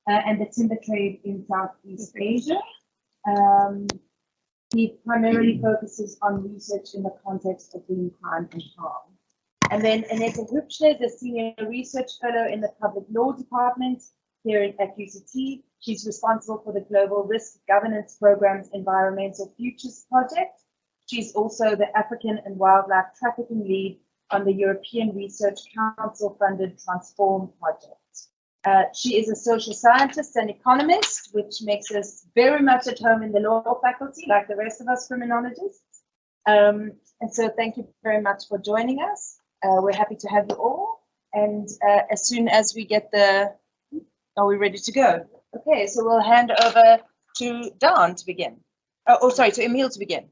and the timber trade in Southeast Asia. He primarily focuses on research in the context of green crime and harm. And then Annette Hübschle is a senior research fellow in the public law department here at UCT. She's responsible for the Global Risk Governance Program's Environmental Futures Project. She's also the African and Wildlife Trafficking Lead on the European Research Council-funded Transform project. She is a social scientist and economist, which makes us very much at home in the law faculty, like the rest of us criminologists. And so thank you very much for joining us. We're happy to have you all. And as soon as we get are we ready to go? Okay, so we'll hand over to Daan to begin. Sorry, to Emile to begin.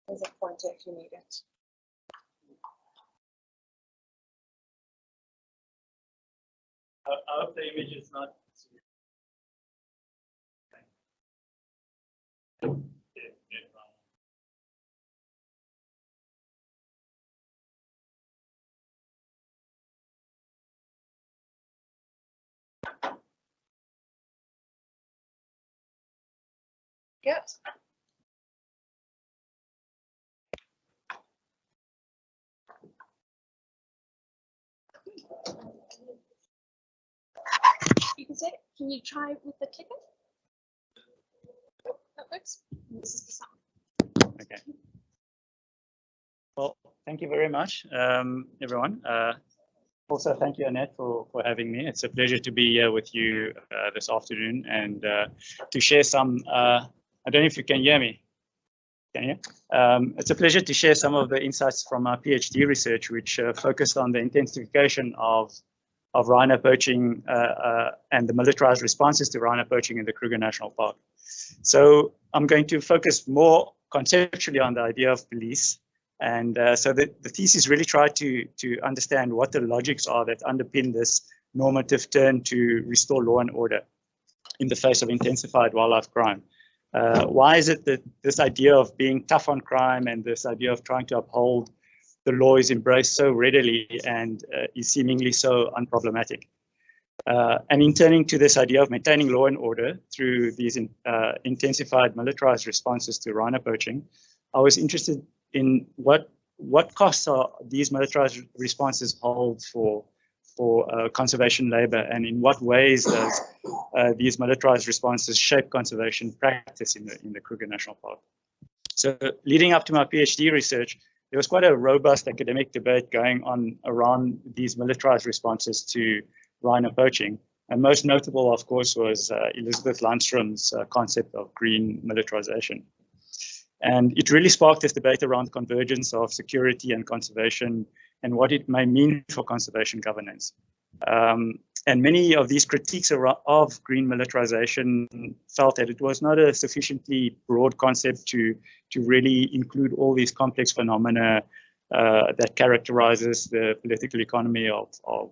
There's a pointer if you need it. I hope the image is not. Good. You can say, can you try with the clicker? Oh, that works. This is the sound. Okay. Well, thank you very much, everyone. Also, thank you, Annette, for having me. It's a pleasure to be here with you this afternoon and to share some, I don't know if you can hear me. Can you? It's a pleasure to share some of the insights from our PhD research, which focused on the intensification of rhino poaching and the militarized responses to rhino poaching in the Kruger National Park. So I'm going to focus more conceptually on the idea of police. And so the thesis really tried to understand what the logics are that underpin this normative turn to restore law and order in the face of intensified wildlife crime. Why is it that this idea of being tough on crime and this idea of trying to uphold the law is embraced so readily and is seemingly so unproblematic? And in turning to this idea of maintaining law and order through these intensified militarized responses to rhino poaching, I was interested in what costs are these militarized responses hold for conservation labor, and in what ways does these militarized responses shape conservation practice in the Kruger National Park? So leading up to my PhD research, there was quite a robust academic debate going on around these militarized responses to rhino poaching. And most notable, of course, was Elizabeth Lundstrom's concept of green militarization. And it really sparked this debate around convergence of security and conservation and what it may mean for conservation governance. And many of these critiques of green militarization felt that it was not a sufficiently broad concept to really include all these complex phenomena that characterizes the political economy of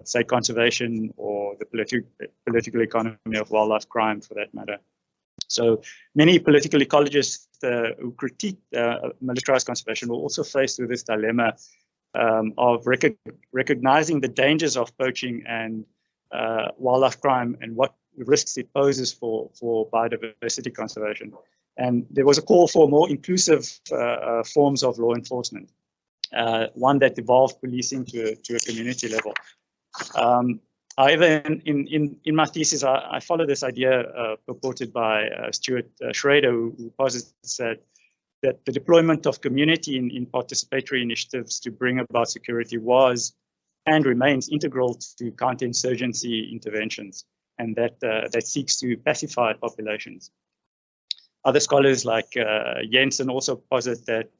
say, conservation, or the political economy of wildlife crime, for that matter. So many political ecologists who critique militarized conservation were also faced with this dilemma of recognizing the dangers of poaching and wildlife crime and what risks it poses for biodiversity conservation. And there was a call for more inclusive forms of law enforcement, one that evolved policing to a community level. However, in my thesis, I follow this idea purported by Stuart Schrader, who posits that the deployment of community in participatory initiatives to bring about security was and remains integral to counterinsurgency interventions, and that seeks to pacify populations. Other scholars like Jensen also posit that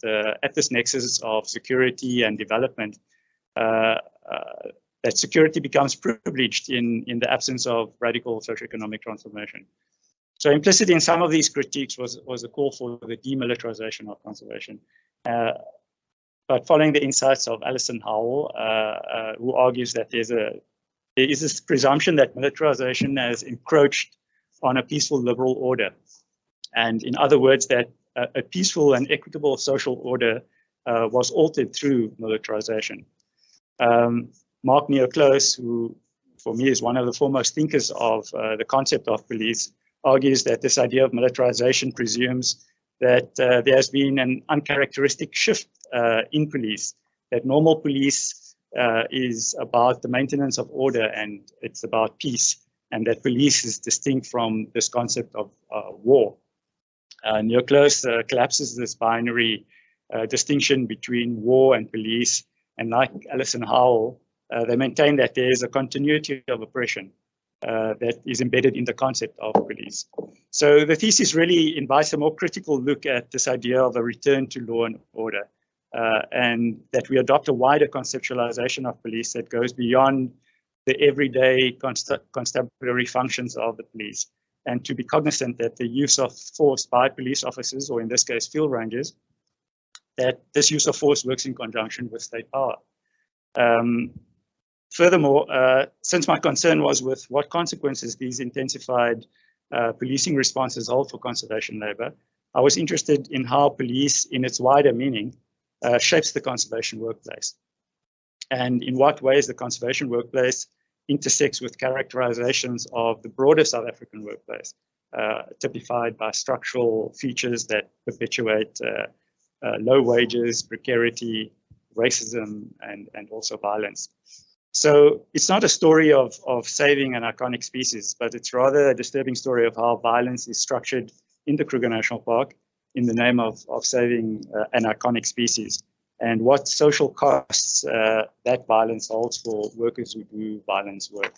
at this nexus of security and development, that security becomes privileged in the absence of radical socioeconomic transformation. So implicit in some of these critiques was a call for the demilitarization of conservation. but following the insights of Alison Howell, who argues that there is this presumption that militarization has encroached on a peaceful liberal order. And in other words, that a peaceful and equitable social order was altered through militarization. Mark Neoclose, who for me is one of the foremost thinkers of the concept of police, argues that this idea of militarization presumes that there has been an uncharacteristic shift in police, that normal police is about the maintenance of order and it's about peace, and that police is distinct from this concept of war. Neoclose collapses this binary distinction between war and police, and like Alison Howell, they maintain that there is a continuity of oppression that is embedded in the concept of police. So the thesis really invites a more critical look at this idea of a return to law and order, and that we adopt a wider conceptualization of police that goes beyond the everyday constabulary functions of the police, and to be cognizant that the use of force by police officers, or in this case field rangers, that this use of force works in conjunction with state power. Furthermore, since my concern was with what consequences these intensified policing responses hold for conservation labor, I was interested in how police, in its wider meaning, shapes the conservation workplace, and in what ways the conservation workplace intersects with characterizations of the broader South African workplace, typified by structural features that perpetuate low wages, precarity, racism, and also violence. So it's not a story of saving an iconic species, but it's rather a disturbing story of how violence is structured in the Kruger National Park in the name of saving an iconic species, and what social costs that violence holds for workers who do violence work.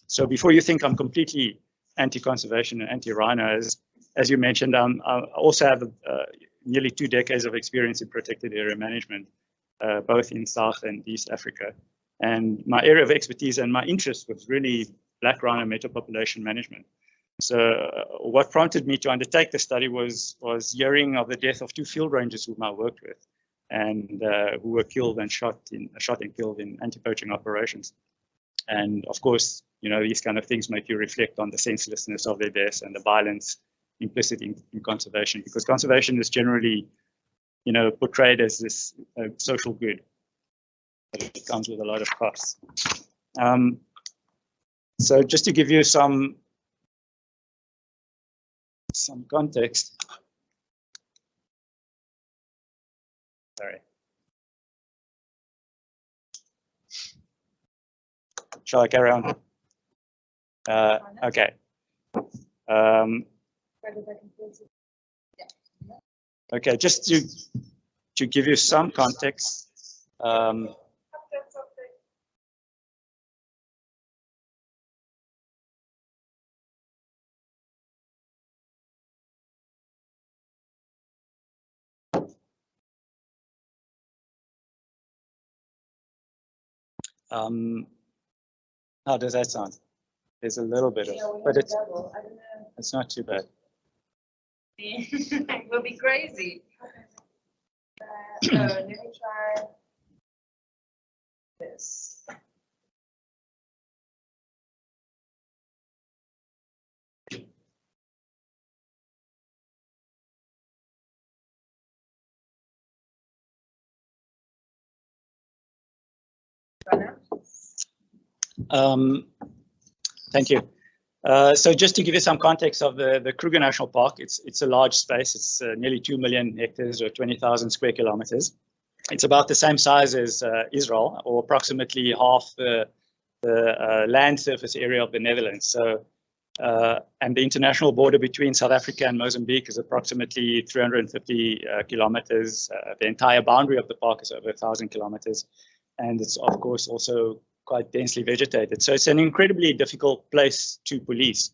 So before you think I'm completely anti-conservation and anti-rhino, as you mentioned, I also have nearly 2 decades of experience in protected area management, both in South and East Africa. And my area of expertise and my interest was really black rhino metapopulation management. So what prompted me to undertake the study was hearing of the death of 2 field rangers whom I worked with, and who were killed and shot and killed in anti-poaching operations. And of course, you know, these kind of things make you reflect on the senselessness of their deaths and the violence implicit in conservation, because conservation is generally, you know, portrayed as this social good, but it comes with a lot of costs. So just to give you some context. Sorry. Shall I carry on? Okay. Okay, just to give you some context. How does that sound? There's a little bit of, but it's not too bad. We'll be crazy. Let me try this. Thank you. So just to give you some context of the Kruger National Park, it's a large space. It's nearly 2 million hectares or 20,000 square kilometers. It's about the same size as Israel, or approximately half the land surface area of the Netherlands. So, and the international border between South Africa and Mozambique is approximately 350 kilometers. The entire boundary of the park is over 1,000 kilometers. And it's, of course, also quite densely vegetated. So it's an incredibly difficult place to police.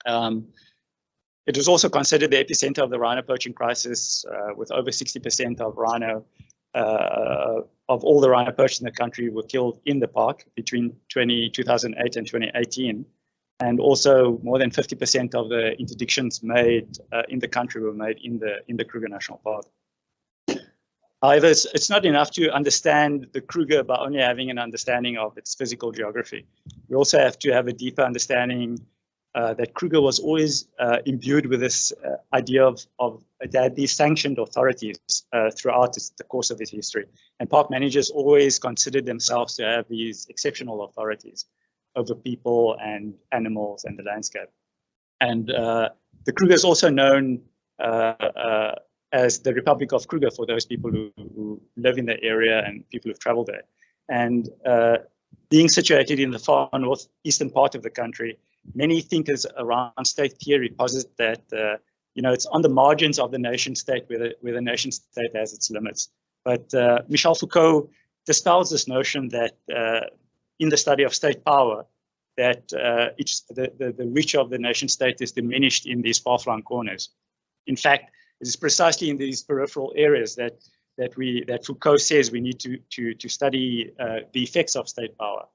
It was also considered the epicenter of the rhino poaching crisis, with over 60% of rhino, of all the rhino poached in the country were killed in the park between 2008 and 2018. And also more than 50% of the interdictions made in the country were made in the Kruger National Park. However, it's not enough to understand the Kruger by only having an understanding of its physical geography. We also have to have a deeper understanding that Kruger was always imbued with this idea of that these sanctioned authorities throughout the course of its history. And park managers always considered themselves to have these exceptional authorities over people and animals and the landscape. And the Kruger is also known as the Republic of Kruger for those people who live in the area and people who've traveled there. And being situated in the far northeastern part of the country, many thinkers around state theory posit that it's on the margins of the nation state where the nation state has its limits. But Michel Foucault dispels this notion that in the study of state power, that the reach of the nation state is diminished in these far-flung corners. In fact, it is precisely in these peripheral areas that Foucault says we need to study the effects of state power.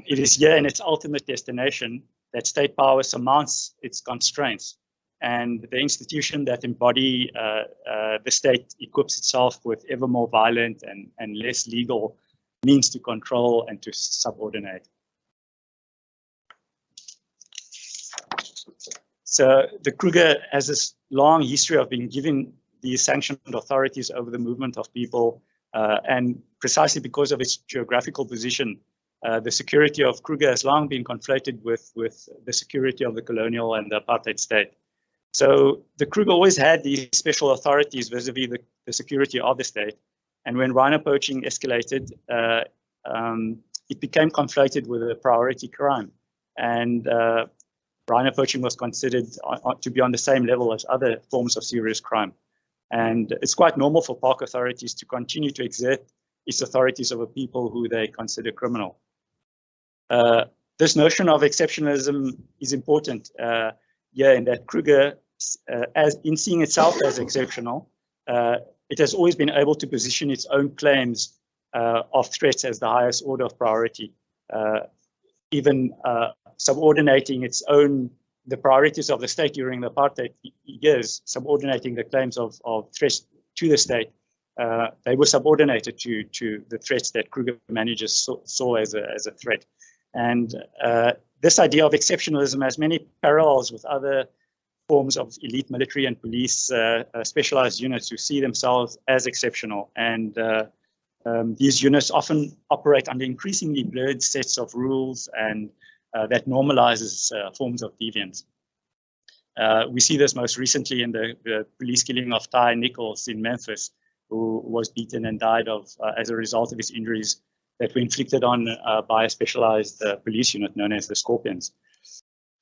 It is here in its ultimate destination that state power surmounts its constraints, and the institution that embody the state equips itself with ever more violent and less legal means to control and to subordinate. So the Kruger has this long history of being given these sanctioned authorities over the movement of people, and precisely because of its geographical position, the security of Kruger has long been conflated with the security of the colonial and the apartheid state. So the Kruger always had these special authorities vis-a-vis the security of the state, and when rhino poaching escalated, it became conflated with a priority crime, and rhino poaching was considered to be on the same level as other forms of serious crime. And it's quite normal for park authorities to continue to exert its authorities over people who they consider criminal. This notion of exceptionalism is important in that Kruger, as in seeing itself as exceptional, it has always been able to position its own claims of threats as the highest order of priority, even subordinating the priorities of the state during the apartheid years, subordinating the claims of threats to the state. They were subordinated to the threats that Kruger managers saw as a threat. And this idea of exceptionalism has many parallels with other forms of elite military and police specialized units who see themselves as exceptional. And these units often operate under increasingly blurred sets of rules and that normalizes forms of deviance. We see this most recently in the police killing of Ty Nichols in Memphis, who was beaten and died as a result of his injuries that were inflicted on by a specialized police unit known as the Scorpions.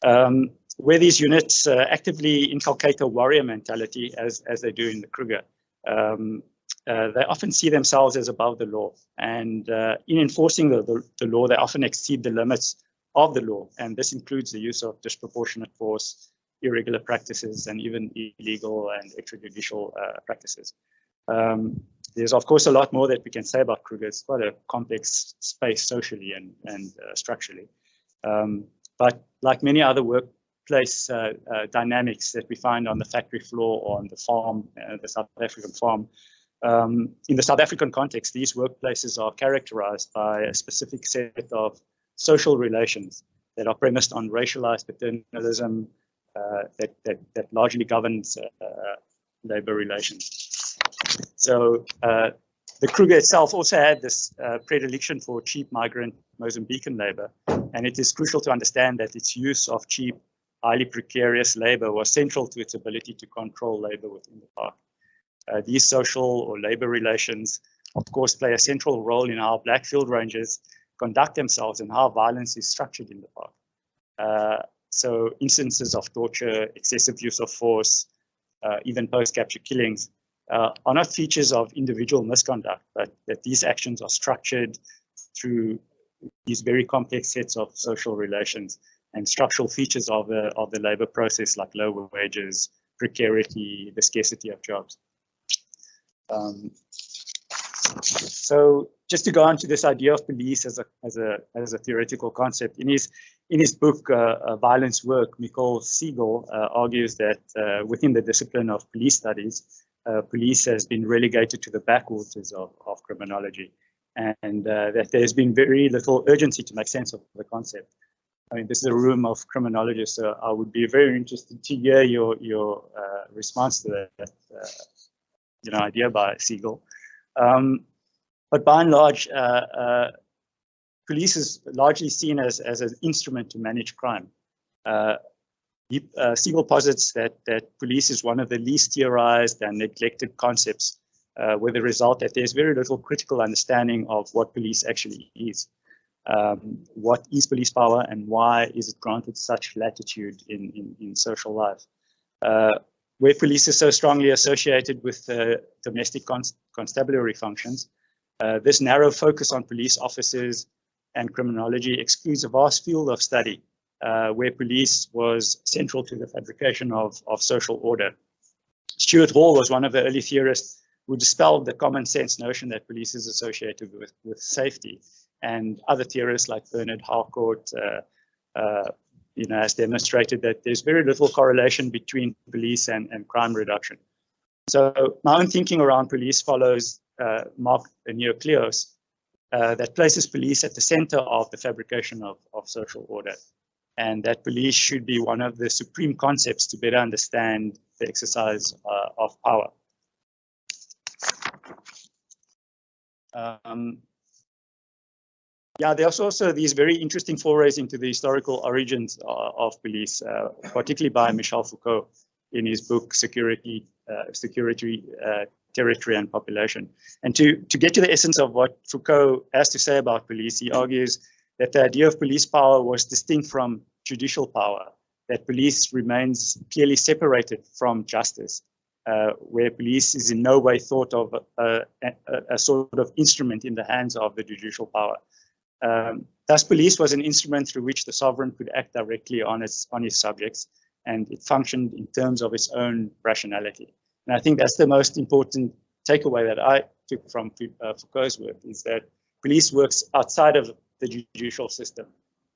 Where these units actively inculcate a warrior mentality, as they do in the Kruger, they often see themselves as above the law. And in enforcing the law, they often exceed the limits of the law. And this includes the use of disproportionate force, irregular practices, and even illegal and extrajudicial practices. There's, of course, a lot more that we can say about Kruger. It's quite a complex space socially and structurally. But like many other workplace dynamics that we find on the factory floor or on the farm, the South African farm, in the South African context, these workplaces are characterized by a specific set of social relations that are premised on racialized paternalism that largely governs labor relations. So the Kruger itself also had this predilection for cheap migrant Mozambican labor, and it is crucial to understand that its use of cheap, highly precarious labor was central to its ability to control labor within the park. These social or labor relations, of course, play a central role in how black field rangers conduct themselves and how violence is structured in the park. So instances of torture, excessive use of force, even post-capture killings are not features of individual misconduct, but that these actions are structured through these very complex sets of social relations and structural features of the labor process, like low wages, precarity, the scarcity of jobs. So just to go on to this idea of police as a theoretical concept, in his book Violence Work, Nicole Siegel argues that within the discipline of police studies, police has been relegated to the backwaters of criminology, and that there's been very little urgency to make sense of the concept. I mean, this is a room of criminologists, so I would be very interested to hear your response to that idea by Siegel. But by and large, police is largely seen as an instrument to manage crime. Siegel posits that police is one of the least theorized and neglected concepts, with the result that there's very little critical understanding of what police actually is. What is police power and why is it granted such latitude in social life? Where police is so strongly associated with domestic constabulary functions, this narrow focus on police officers and criminology excludes a vast field of study where police was central to the fabrication of social order. Stuart Hall was one of the early theorists who dispelled the common sense notion that police is associated with safety. And other theorists like Bernard Harcourt, has demonstrated that there's very little correlation between police and crime reduction. So my own thinking around police follows Mark Neocleos, that places police at the center of the fabrication of social order, and that police should be one of the supreme concepts to better understand the exercise of power. There's also these very interesting forays into the historical origins of police, particularly by Michel Foucault in his book Security, Territory and Population. And to get to the essence of what Foucault has to say about police, he argues that the idea of police power was distinct from judicial power, that police remains clearly separated from justice, where police is in no way thought of a sort of instrument in the hands of the judicial power. Thus, police was an instrument through which the sovereign could act directly on his subjects, and it functioned in terms of its own rationality. And I think that's the most important takeaway that I took from Foucault's work, is that police works outside of the judicial system,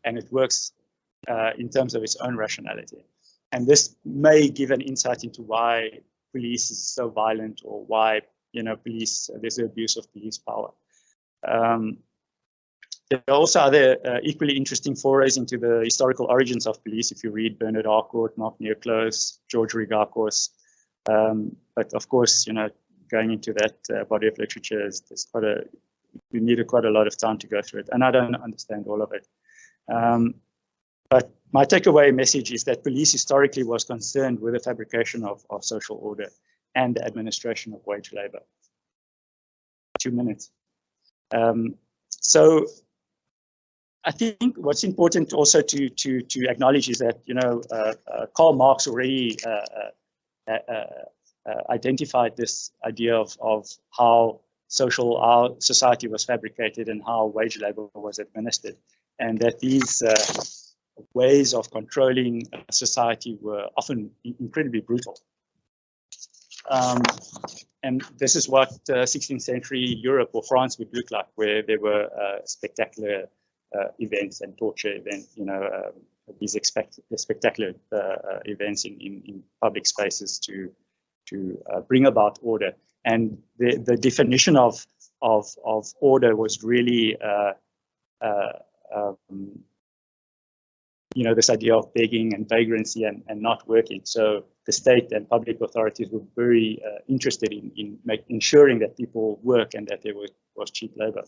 and it works in terms of its own rationality. And this may give an insight into why police is so violent, or why there's an abuse of police power. There are also other equally interesting forays into the historical origins of police. If you read Bernard Harcourt, Mark Neocleos, George Rigakos, but of course, going into that body of literature, you needed quite a lot of time to go through it, and I don't understand all of it. But my takeaway message is that police historically was concerned with the fabrication of social order and the administration of wage labor. 2 minutes. So I think what's important also to acknowledge is that Karl Marx already identified this idea of how our society was fabricated and how wage labor was administered, and that these ways of controlling society were often incredibly brutal. And this is what 16th century Europe or France would look like, where there were spectacular events and torture events, these spectacular events in public spaces to bring about order. And the definition of order was really this idea of begging and vagrancy and not working. So the state and public authorities were very interested in ensuring that people work and that there was cheap labor.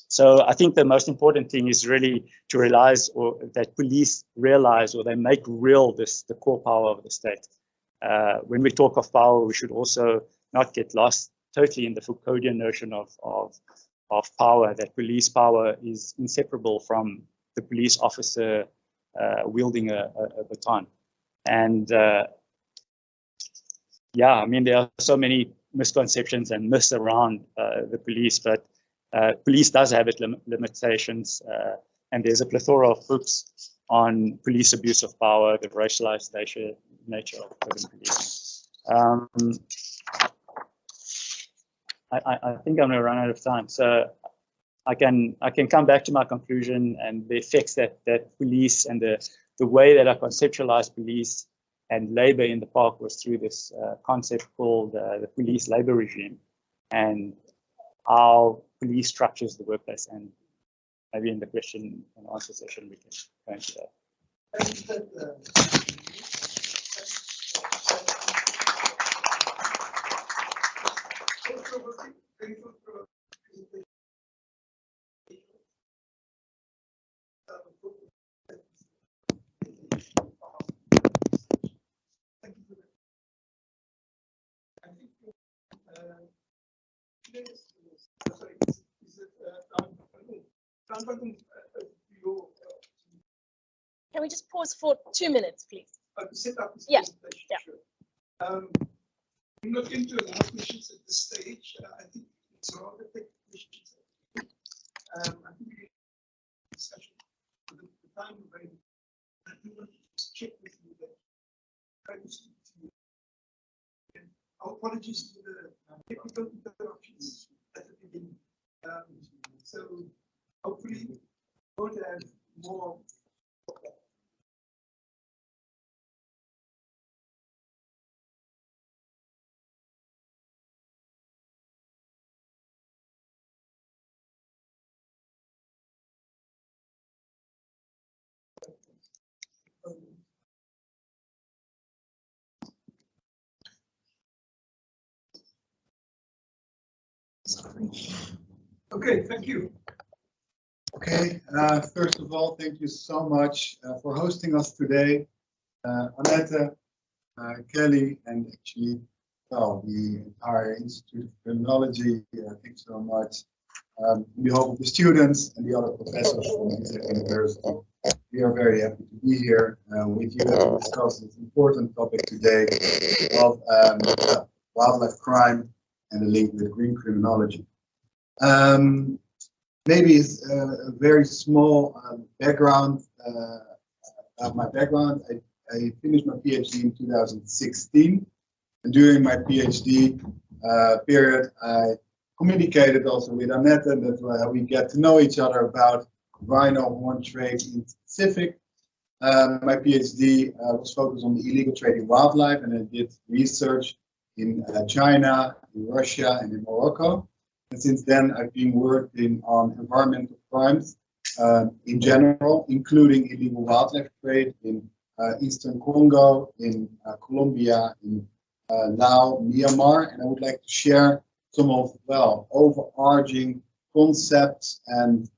So I think the most important thing is really to realize, or that police realize, or they make real the core power of the state. When we talk of power, we should also not get lost totally in the Foucauldian notion of power, that police power is inseparable from the police officer wielding a baton. And there are so many misconceptions and myths around the police, but police does have its limitations, and there's a plethora of books on police abuse of power, the racialized nature of urban policing. I think I'm going to run out of time, so I can come back to my conclusion and the effects that police and the way that I conceptualize police and labor in the park was through this concept called the police labor regime, and how police structures the workplace. And maybe in the question and answer session we can go into that. Can we just pause for 2 minutes, please? To set up this Yeah, presentation, yeah. sure. I'm not into a lot of questions at this stage. I think it's rather technical questions. I think we discussion for the time available. I do want to just check with you that try to speak to you. And our apologies for the technical interruptions at the beginning. So hopefully we won't have more of that. Okay, thank you. Okay, first of all, thank you so much for hosting us today. Annette, Kelly, and actually, well, the entire Institute of Criminology, thanks so much. On behalf of the students and the other professors from the university, we are very happy to be here with you to discuss this important topic today of wildlife crime and the link with green criminology. Maybe it's a very small background of my background. I finished my PhD in 2016, and during my PhD period, I communicated also with Annette, and that we get to know each other about rhino horn trade in specific. My PhD was focused on the illegal trade in wildlife, and I did research in China, in Russia, and in Morocco. And since then, I've been working on environmental crimes in general, including illegal wildlife trade in Eastern Congo, in Colombia, in Laos, Myanmar. And I would like to share some of, well, overarching concepts and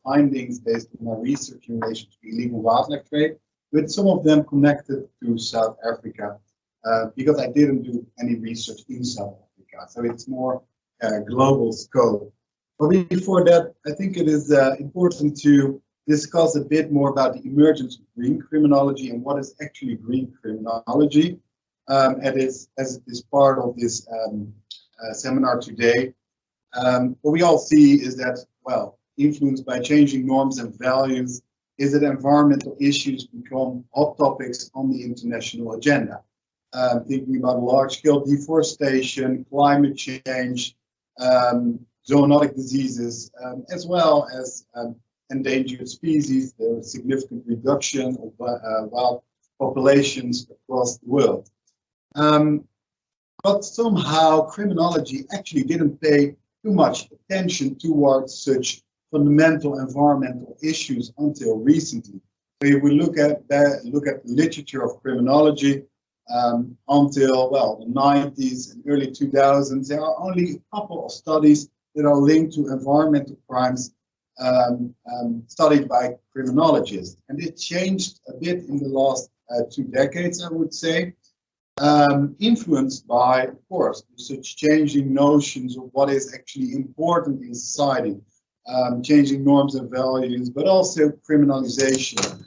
findings based on my research in relation to illegal wildlife trade, with some of them connected to South Africa, because I didn't do any research in South Africa. So it's more global scope. But before that, I think it is important to discuss a bit more about the emergence of green criminology and what is actually green criminology. As it is part of this seminar today, what we all see is that, well, influenced by changing norms and values, is that environmental issues become hot topics on the international agenda. Thinking about large-scale deforestation, climate change, zoonotic diseases, as well as endangered species. There is significant reduction of wild populations across the world. But somehow criminology actually didn't pay too much attention towards such fundamental environmental issues until recently. So if we look at the literature of criminology, until, well, the 90s and early 2000s, there are only a couple of studies that are linked to environmental crimes studied by criminologists. And it changed a bit in the last 2 decades, I would say, influenced by, of course, such changing notions of what is actually important in society, changing norms and values, but also criminalization.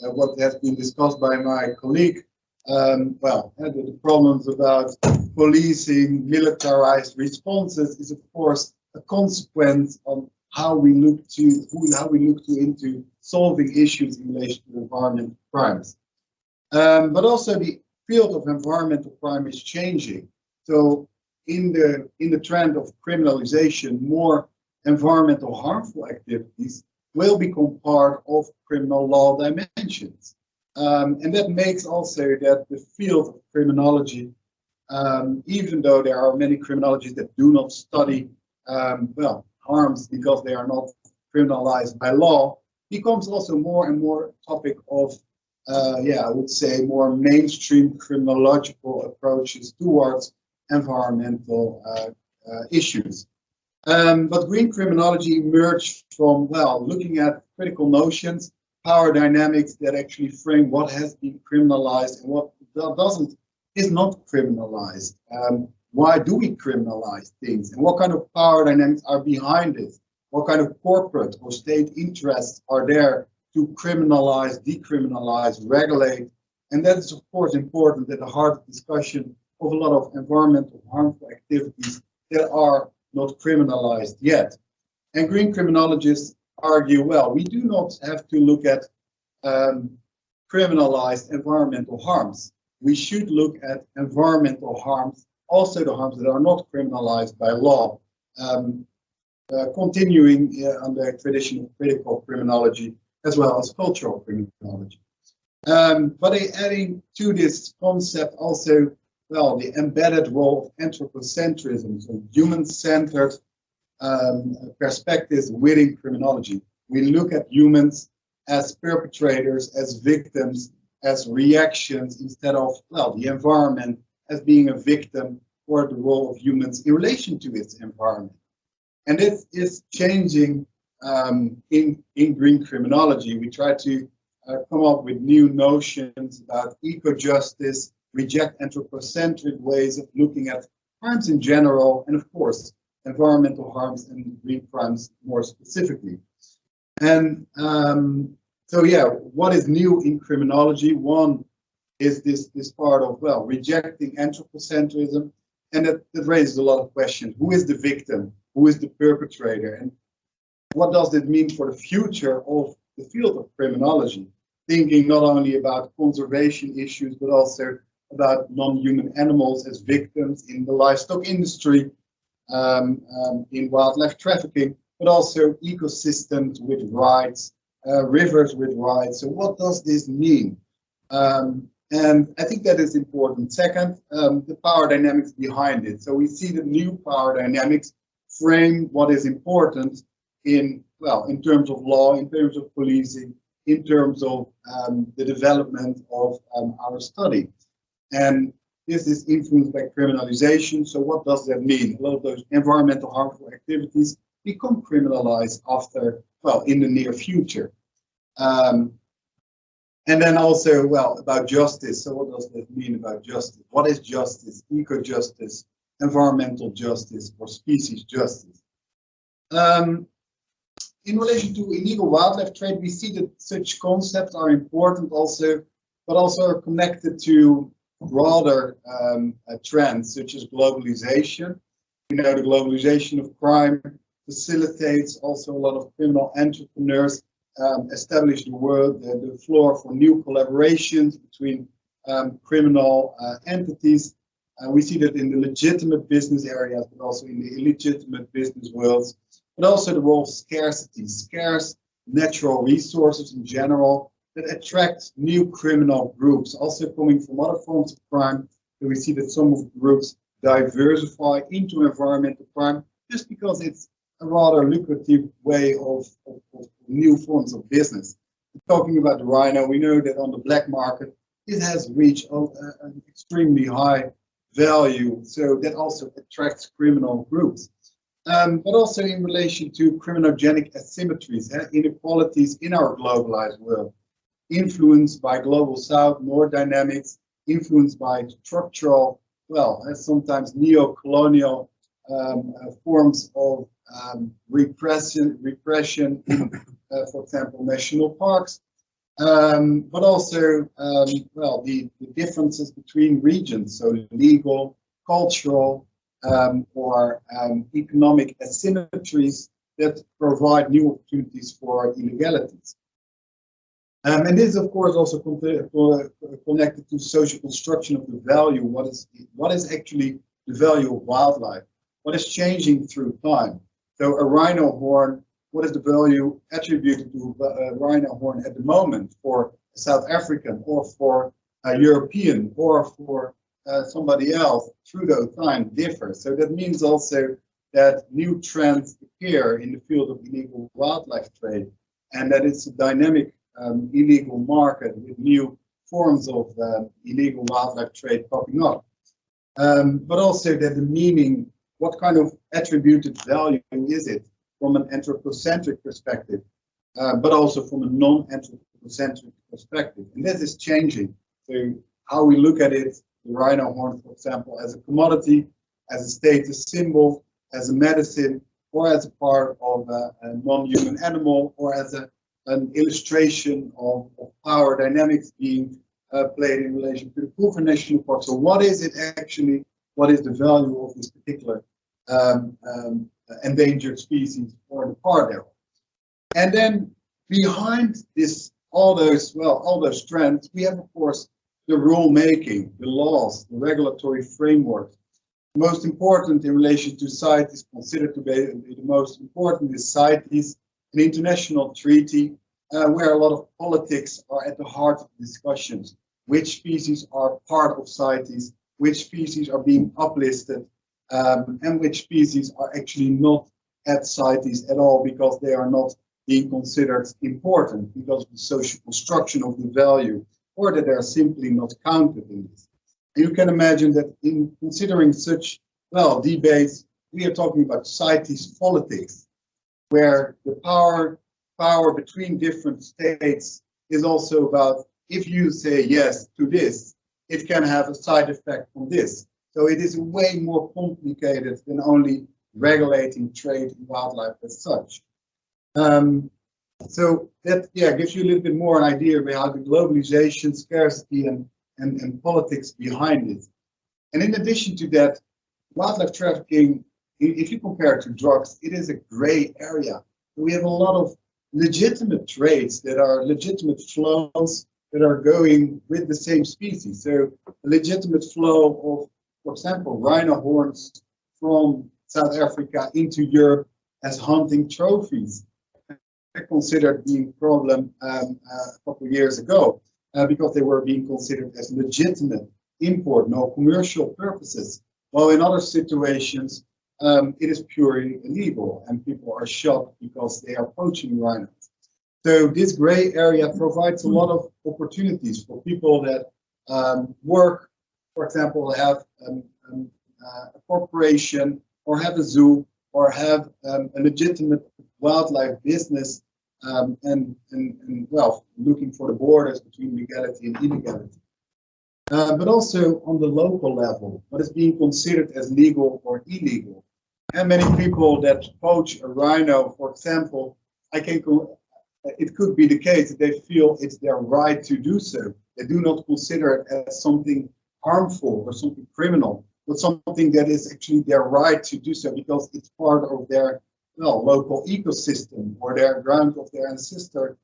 What has been discussed by my colleague, the problems about policing, militarized responses is, of course, a consequence of how we look into solving issues in relation to environmental crimes. But also the field of environmental crime is changing. So in the trend of criminalization, more environmental harmful activities will become part of criminal law dimensions. And that makes also that the field of criminology, even though there are many criminologists that do not study well, harms because they are not criminalized by law, becomes also more and more a topic of, yeah, I would say more mainstream criminological approaches towards environmental issues. But green criminology emerged from, well, looking at critical notions, power dynamics that actually frame what has been criminalized and what is not criminalized. Why do we criminalize things, and what kind of power dynamics are behind it? What kind of corporate or state interests are there to criminalize, decriminalize, regulate? And that is, of course, important at the heart of discussion of a lot of environmental harmful activities that are not criminalized yet. And green criminologists argue, well, we do not have to look at criminalized environmental harms. We should look at environmental harms, also the harms that are not criminalized by law, continuing on the tradition of critical criminology as well as cultural criminology. But adding to this concept also, well, the embedded role of anthropocentrism, so human-centered perspectives within criminology. We look at humans as perpetrators, as victims, as reactions, instead of, well, the environment as being a victim or the role of humans in relation to its environment. And this is changing in green criminology. We try to come up with new notions about eco-justice, reject anthropocentric ways of looking at crimes in general, and of course, environmental harms and green crimes more specifically. And so, yeah, what is new in criminology? One is this part of, well, rejecting anthropocentrism, and that raises a lot of questions. Who is the victim? Who is the perpetrator? And what does it mean for the future of the field of criminology? Thinking not only about conservation issues, but also about non-human animals as victims in the livestock industry, in wildlife trafficking, but also ecosystems with rights, rivers with rights. So what does this mean? And I think that is important. Second, the power dynamics behind it. So we see the new power dynamics frame what is important in, well, in terms of law, in terms of policing, in terms of the development of our study. And this is influenced by criminalization. So what does that mean? A lot of those environmental harmful activities become criminalized after, well, in the near future. And then also, well, about justice. So what does that mean about justice? What is justice? Eco-justice, environmental justice, or species justice? In relation to illegal wildlife trade, we see that such concepts are important also, but also are connected to broader trends such as globalization. You know, the globalization of crime facilitates also a lot of criminal entrepreneurs establish the floor for new collaborations between criminal entities. We see that in the legitimate business areas, but also in the illegitimate business worlds, but also the role of scarcity, scarce natural resources in general that attract new criminal groups, also coming from other forms of crime. And we see that some of the groups diversify into environmental crime just because it's a rather lucrative way of new forms of business. Talking about the rhino, we know that on the black market, it has reached an extremely high value, so that also attracts criminal groups. But also in relation to criminogenic asymmetries, inequalities in our globalized world, influenced by global south, north dynamics, influenced by structural, well, sometimes neo-colonial forms of repression in, for example, national parks, but also, well, the differences between regions, so legal, cultural, or economic asymmetries that provide new opportunities for illegalities. And this, of course, also connected to social construction of the value. What is actually the value of wildlife? What is changing through time? So a rhino horn, what is the value attributed to a rhino horn at the moment for South African or for a European or for somebody else through those time differs. So that means also that new trends appear in the field of illegal wildlife trade, and that it's a dynamic illegal market with new forms of illegal wildlife trade popping up. But also that the meaning, what kind of attributed value is it from an anthropocentric perspective, but also from a non-anthropocentric perspective. And this is changing. So how we look at it, the rhino horn, for example, as a commodity, as a status symbol, as a medicine, or as a part of a non-human animal, or as an illustration of power dynamics being played in relation to the Kruger National Park. So what is it actually? What is the value of this particular endangered species or the part thereof? And then behind this, all those trends, we have, of course, the rule making, the laws, the regulatory framework. Most important in relation to CITES, considered to be the most important, is CITES, an international treaty where a lot of politics are at the heart of discussions. Which species are part of CITES, which species are being uplisted, and which species are actually not at CITES at all because they are not being considered important because of the social construction of the value, or that they are simply not counted in this. You can imagine that in considering such, debates, we are talking about CITES politics, where the power between different states is also about, if you say yes to this, it can have a side effect on this. So it is way more complicated than only regulating trade in wildlife as such. So that gives you a little bit more an idea of how the globalization, scarcity, and politics behind it. And in addition to that, wildlife trafficking, if you compare it to drugs, it is a gray area. We have a lot of legitimate trades that are legitimate flows that are going with the same species. So a legitimate flow of, for example, rhino horns from South Africa into Europe as hunting trophies. Considered being a problem a couple of years ago because they were being considered as legitimate import, no commercial purposes. While in other situations, it is purely illegal and people are shot because they are poaching rhinos. So this gray area provides a lot of opportunities for people that work, for example, have a corporation or have a zoo or have a legitimate wildlife business and looking for the borders between legality and illegality. But also on the local level, what is being considered as legal or illegal. And many people that poach a rhino, for example, it could be the case that they feel it's their right to do so. They do not consider it as something harmful or something criminal, but something that is actually their right to do so because it's part of their local ecosystem or their ground of their ancestor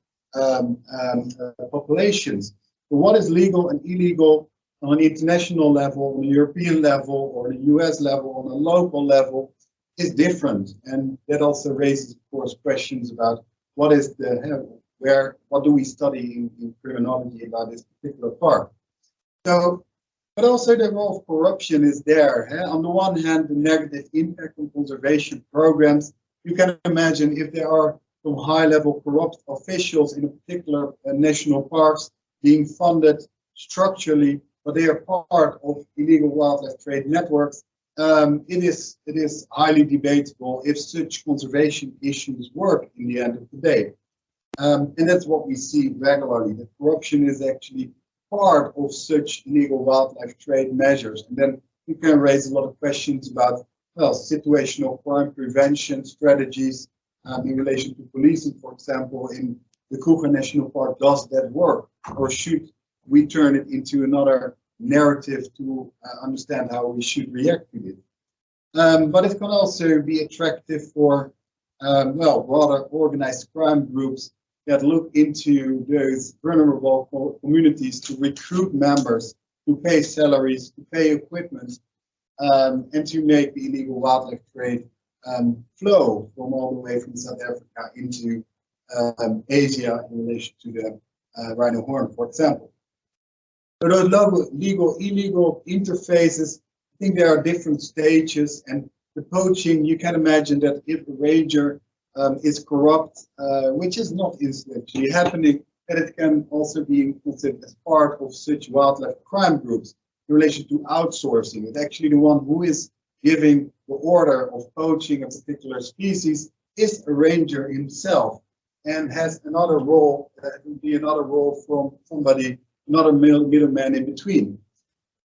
populations. But what is legal and illegal on an international level, on a European level, or the US level, on a local level, is different. And that also raises, of course, questions about what is what do we study in criminology about this particular part. So, but also the role of corruption is there. On the one hand, the negative impact on conservation programs. You can imagine if there are some high-level corrupt officials in a particular national parks being funded structurally, but they are part of illegal wildlife trade networks. It is highly debatable if such conservation issues work in the end of the day. And that's what we see regularly, that corruption is actually part of such illegal wildlife trade measures. And then you can raise a lot of questions about situational crime prevention strategies in relation to policing, for example, in the Kruger National Park. Does that work? Or should we turn it into another narrative to understand how we should react to it? But it can also be attractive for, broader organized crime groups that look into those vulnerable communities to recruit members, to pay salaries, to pay equipment, and to make the illegal wildlife trade flow from all the way from South Africa into Asia in relation to the rhino horn, for example. So those legal, illegal interfaces, I think there are different stages, and the poaching, you can imagine that if the ranger is corrupt, which is not actually happening, that it can also be considered as part of such wildlife crime groups in relation to outsourcing. It's actually the one who is giving the order of poaching a particular species is a ranger himself, and has another role, that would be another role from somebody, another middleman in between.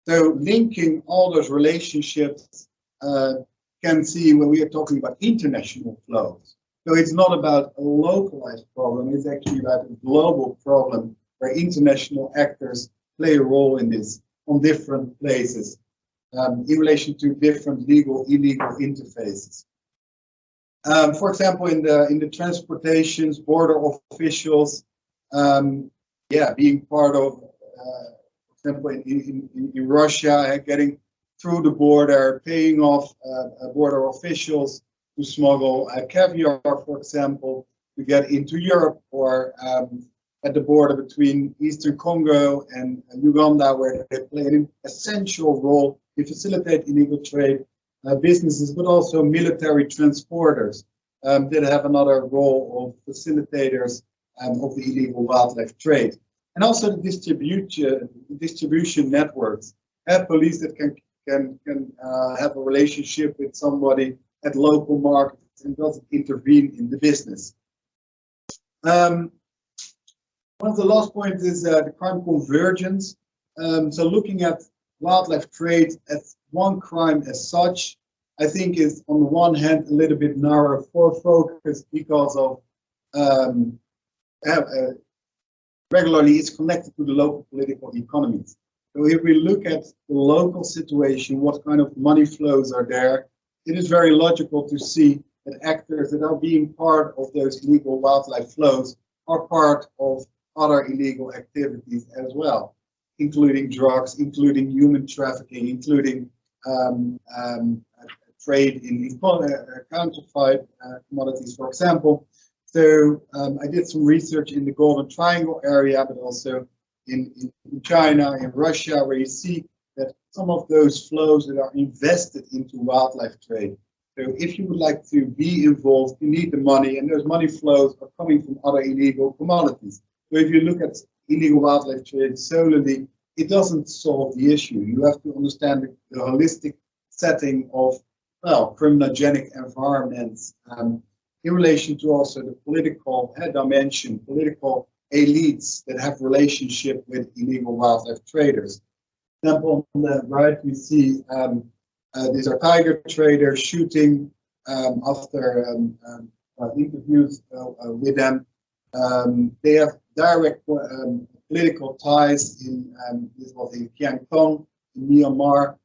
So linking all those relationships can see when we are talking about international flows. So it's not about a localized problem, it's actually about a global problem where international actors play a role in this on different places in relation to different legal, illegal interfaces. For example, in the transportations, border officials, being part of, for example, in Russia, getting through the border, paying off border officials to smuggle caviar, for example, to get into Europe, or at the border between Eastern Congo and Uganda, where they play an essential role in facilitate illegal trade businesses, but also military transporters that have another role of facilitators of the illegal wildlife trade. And also the distribution networks. Police that can have a relationship with somebody at local markets and doesn't intervene in the business. One of the last points is the crime convergence. So looking at wildlife trade as one crime as such, I think is on the one hand a little bit narrow for focus because of regularly it's connected to the local political economies. So if we look at the local situation, what kind of money flows are there, it is very logical to see that actors that are being part of those illegal wildlife flows are part of other illegal activities as well, including drugs, including human trafficking, including trade in counterfeit commodities, for example. So I did some research in the Golden Triangle area, but also in China, in Russia, where you see that some of those flows that are invested into wildlife trade. So if you would like to be involved, you need the money, and those money flows are coming from other illegal commodities. So if you look at illegal wildlife trade solely, it doesn't solve the issue. You have to understand the holistic setting of, well, criminogenic environments in relation to also the political dimension, political elites that have relationship with illegal wildlife traders. For example, on the right, we see these are tiger traders shooting after interviews with them. They have direct political ties in this was in Kiangtong, in Myanmar.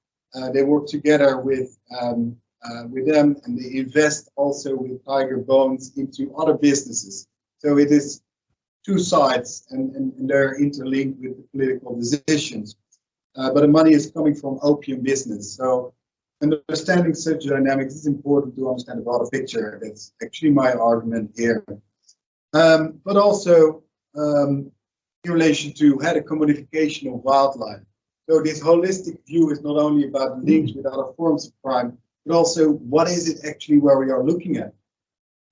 They work together with them, and they invest also with tiger bones into other businesses. So it is two sides, and they're interlinked with the political decisions. But the money is coming from opium business. So understanding such dynamics is important to understand the broader picture. That's actually my argument here. But also in relation to the commodification of wildlife. So this holistic view is not only about links with other forms of crime, but also what is it actually where we are looking at?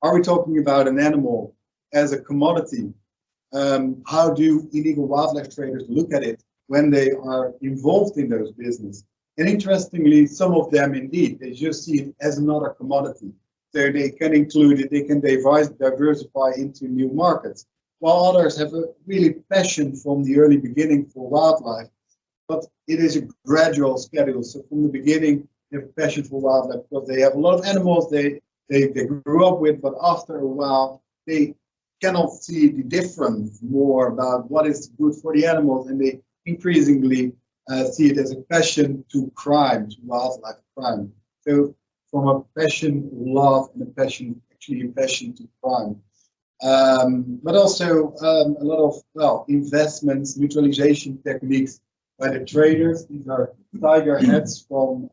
Are we talking about an animal as a commodity? How do illegal wildlife traders look at it when they are involved in those business? And interestingly, some of them indeed, they just see it as another commodity. So they can include it, they can diversify into new markets. While others have a really passion from the early beginning for wildlife, but it is a gradual schedule. So from the beginning, they have a passion for wildlife because they have a lot of animals they grew up with, but after a while, they cannot see the difference more about what is good for the animals, and they increasingly see it as a passion to crime, to wildlife crime. So from a passion, love, and a passion, actually a passion to crime. But also a lot of, investments, neutralization techniques by the traders. These are tiger heads from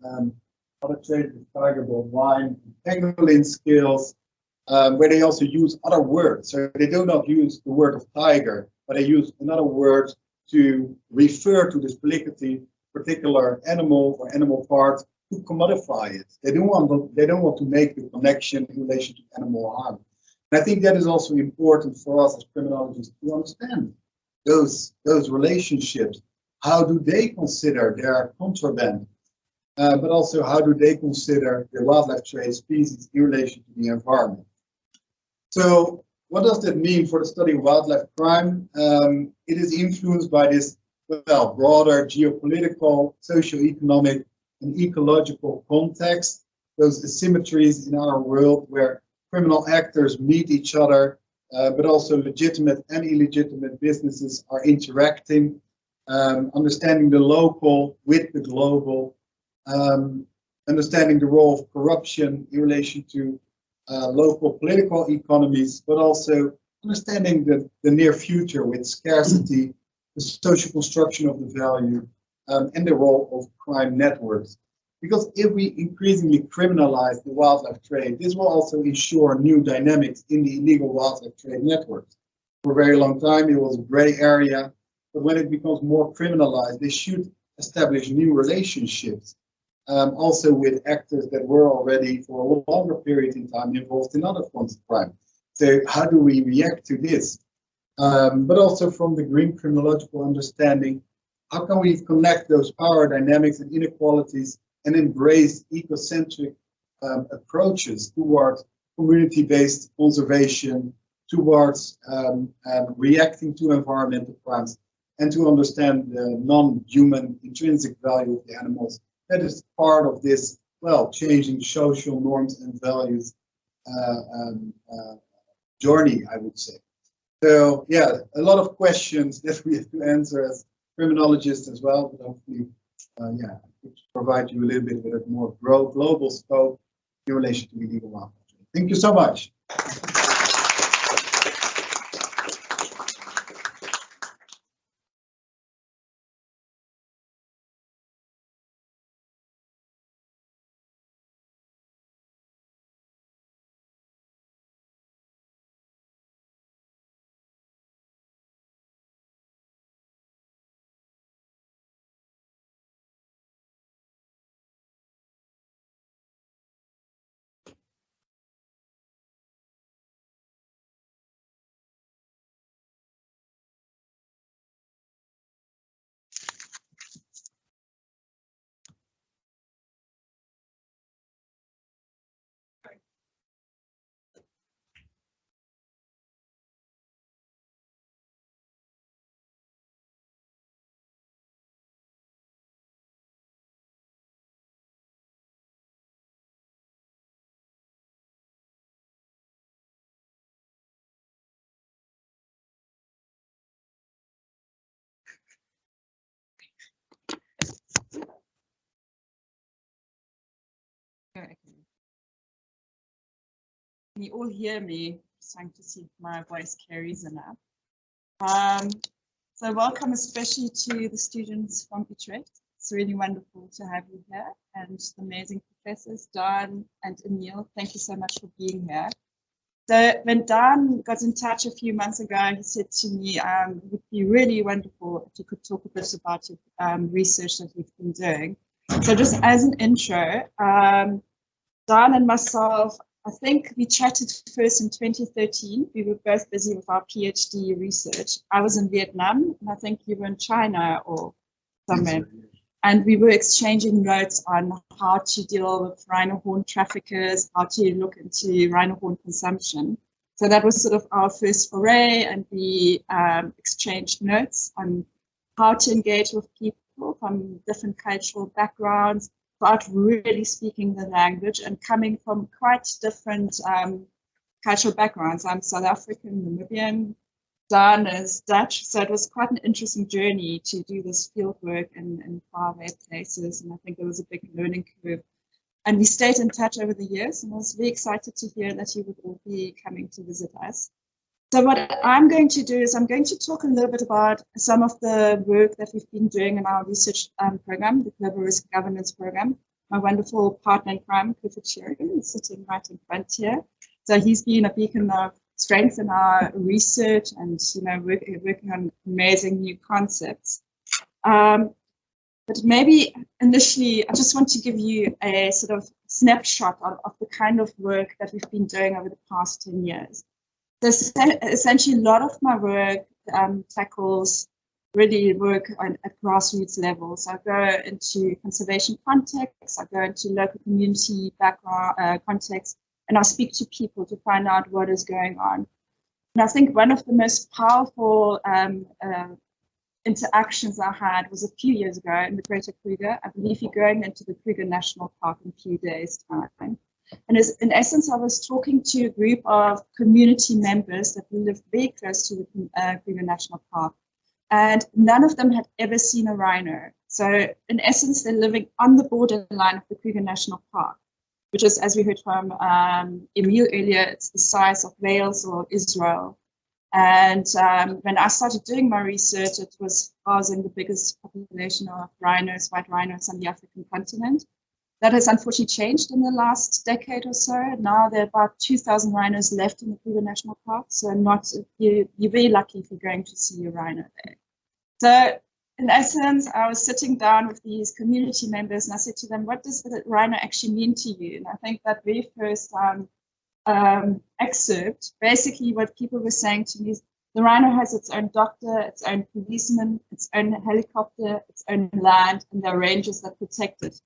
other traders with tiger bone wine, pangolin skills, where they also use other words. So they do not use the word of tiger, but they use another word to refer to this particular animal or animal part to commodify it. They don't want to make the connection in relation to animal harm. And I think that is also important for us as criminologists to understand those relationships. How do they consider their contraband? But also how do they consider the wildlife trade species in relation to the environment? So what does that mean for the study of wildlife crime? It is influenced by this broader geopolitical, socio-economic, and ecological context, those asymmetries in our world where criminal actors meet each other, but also legitimate and illegitimate businesses are interacting, understanding the local with the global, understanding the role of corruption in relation to local political economies, but also understanding the near future with scarcity, the social construction of the value, and the role of crime networks. Because if we increasingly criminalize the wildlife trade, this will also ensure new dynamics in the illegal wildlife trade networks. For a very long time, it was a gray area, but when it becomes more criminalized, they should establish new relationships, also with actors that were already for a longer period in time involved in other forms of crime. So how do we react to this? But also from the green criminological understanding, how can we connect those power dynamics and inequalities and embrace ecocentric approaches towards community-based conservation, towards reacting to environmental crimes, and to understand the non-human intrinsic value of the animals. That is part of this, changing social norms and values journey, I would say. So, yeah, a lot of questions that we have to answer as criminologists as well, but hopefully, provide you a little bit with a more global scope in relation to illegal wildlife. Thank you so much. Okay. Can you all hear me? Just trying to see if my voice carries enough. So welcome especially to the students from Utrecht. It's really wonderful to have you here, and the amazing professors, Daan and Emile. Thank you so much for being here. So when Daan got in touch a few months ago, he said to me, it would be really wonderful if you could talk a bit about your research that you've been doing. So just as an intro, Daan and myself, I think we chatted first in 2013. We were both busy with our PhD research. I was in Vietnam, and I think you were in China or somewhere. And we were exchanging notes on how to deal with rhino horn traffickers, how to look into rhino horn consumption. So that was sort of our first foray, and we exchanged notes on how to engage with people from different cultural backgrounds, without really speaking the language and coming from quite different cultural backgrounds. I'm South African, Namibian, Daan is Dutch, so it was quite an interesting journey to do this field work in faraway places, and I think there was a big learning curve. And we stayed in touch over the years, and I was very excited to hear that you would all be coming to visit us. So what I'm going to do is I'm going to talk a little bit about some of the work that we've been doing in our research program, the Global Risk Governance Program. My wonderful partner in crime, Prof, is sitting right in front here. So he's been a beacon of strengthen our research and, you know, working on amazing new concepts. But maybe initially, I just want to give you a sort of snapshot of the kind of work that we've been doing over the past 10 years. So essentially, a lot of my work tackles really work at grassroots levels. I go into conservation contexts, I go into local community background context, and I speak to people to find out what is going on. And I think one of the most powerful interactions I had was a few years ago in the Greater Kruger. I believe you're going into the Kruger National Park in a few days' time. And in essence, I was talking to a group of community members that live very close to the Kruger National Park. And none of them had ever seen a rhino. So in essence, they're living on the borderline of the Kruger National Park, which is, as we heard from Emile earlier, it's the size of Wales or Israel. And when I started doing my research, it was housing the biggest population of rhinos, white rhinos on the African continent. That has unfortunately changed in the last decade or so. Now there are about 2,000 rhinos left in the Kruger National Park. So you're very lucky if you're going to see a rhino there. So in essence, I was sitting down with these community members and I said to them, what does the rhino actually mean to you? And I think that very first excerpt, basically what people were saying to me is the rhino has its own doctor, its own policeman, its own helicopter, its own land, and there are rangers that protect it.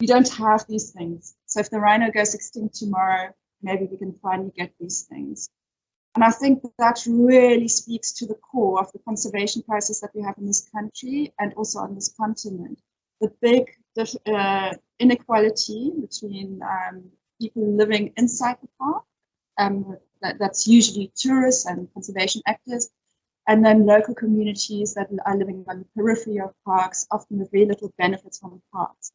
We don't have these things. So if the rhino goes extinct tomorrow, maybe we can finally get these things. And I think that really speaks to the core of the conservation process that we have in this country and also on this continent. The big inequality between people living inside the park, that's usually tourists and conservation actors, and then local communities that are living on the periphery of parks, often with very little benefits from parks.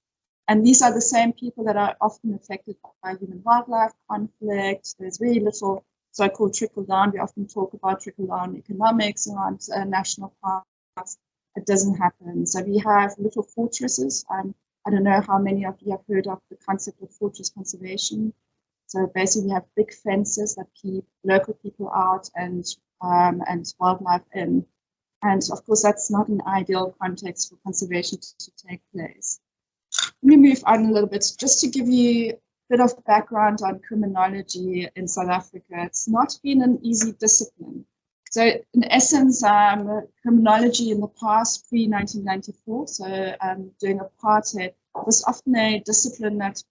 And these are the same people that are often affected by human-wildlife conflict. There's very little so-called trickle-down. We often talk about trickle-down economics around national parks. It doesn't happen. So we have little fortresses. I don't know how many of you have heard of the concept of fortress conservation. So basically, we have big fences that keep local people out and wildlife in. And of course, that's not an ideal context for conservation to take place. Let me move on a little bit, just to give you a bit of background on criminology in South Africa. It's not been an easy discipline. So in essence, criminology in the past, pre-1994, so during apartheid, was often a discipline that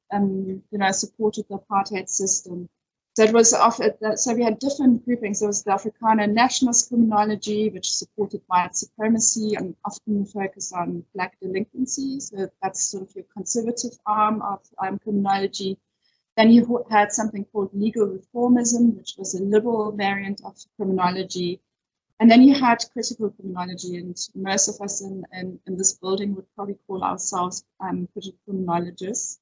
supported the apartheid system. So it was so we had different groupings. There was the Afrikaner nationalist criminology, which supported white supremacy and often focused on black delinquency. So that's sort of your conservative arm of criminology. Then you had something called legal reformism, which was a liberal variant of criminology. And then you had critical criminology, and most of us in this building would probably call ourselves critical criminologists.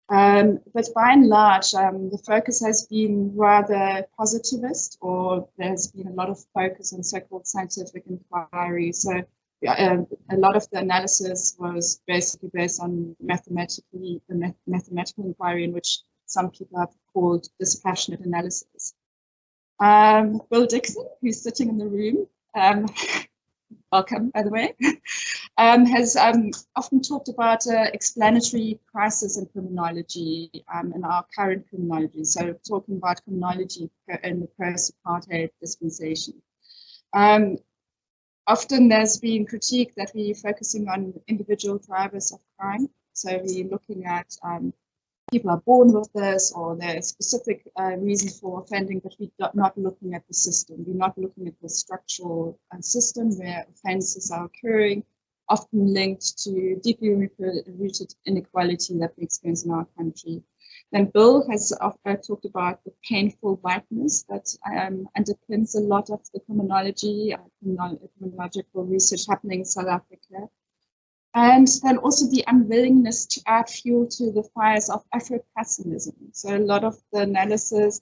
But by and large, the focus has been rather positivist, or there's been a lot of focus on so-called scientific inquiry. So a lot of the analysis was basically based on mathematical inquiry, in which some people have called dispassionate analysis. Bill Dixon, who's sitting in the room, welcome, by the way, has often talked about explanatory crisis in criminology in our current criminology. So talking about criminology in the post-apartheid dispensation. Often there's been critique that we're focusing on individual drivers of crime. So we're looking at people are born with this, or there are specific reasons for offending, but we're not looking at the system. We're not looking at the structural system where offences are occurring, often linked to deeply rooted inequality that we experience in our country. Then Bill has talked about the painful whiteness that underpins a lot of the criminology, criminological research happening in South Africa. And then also the unwillingness to add fuel to the fires of Afro-pessimism. So a lot of the analysis,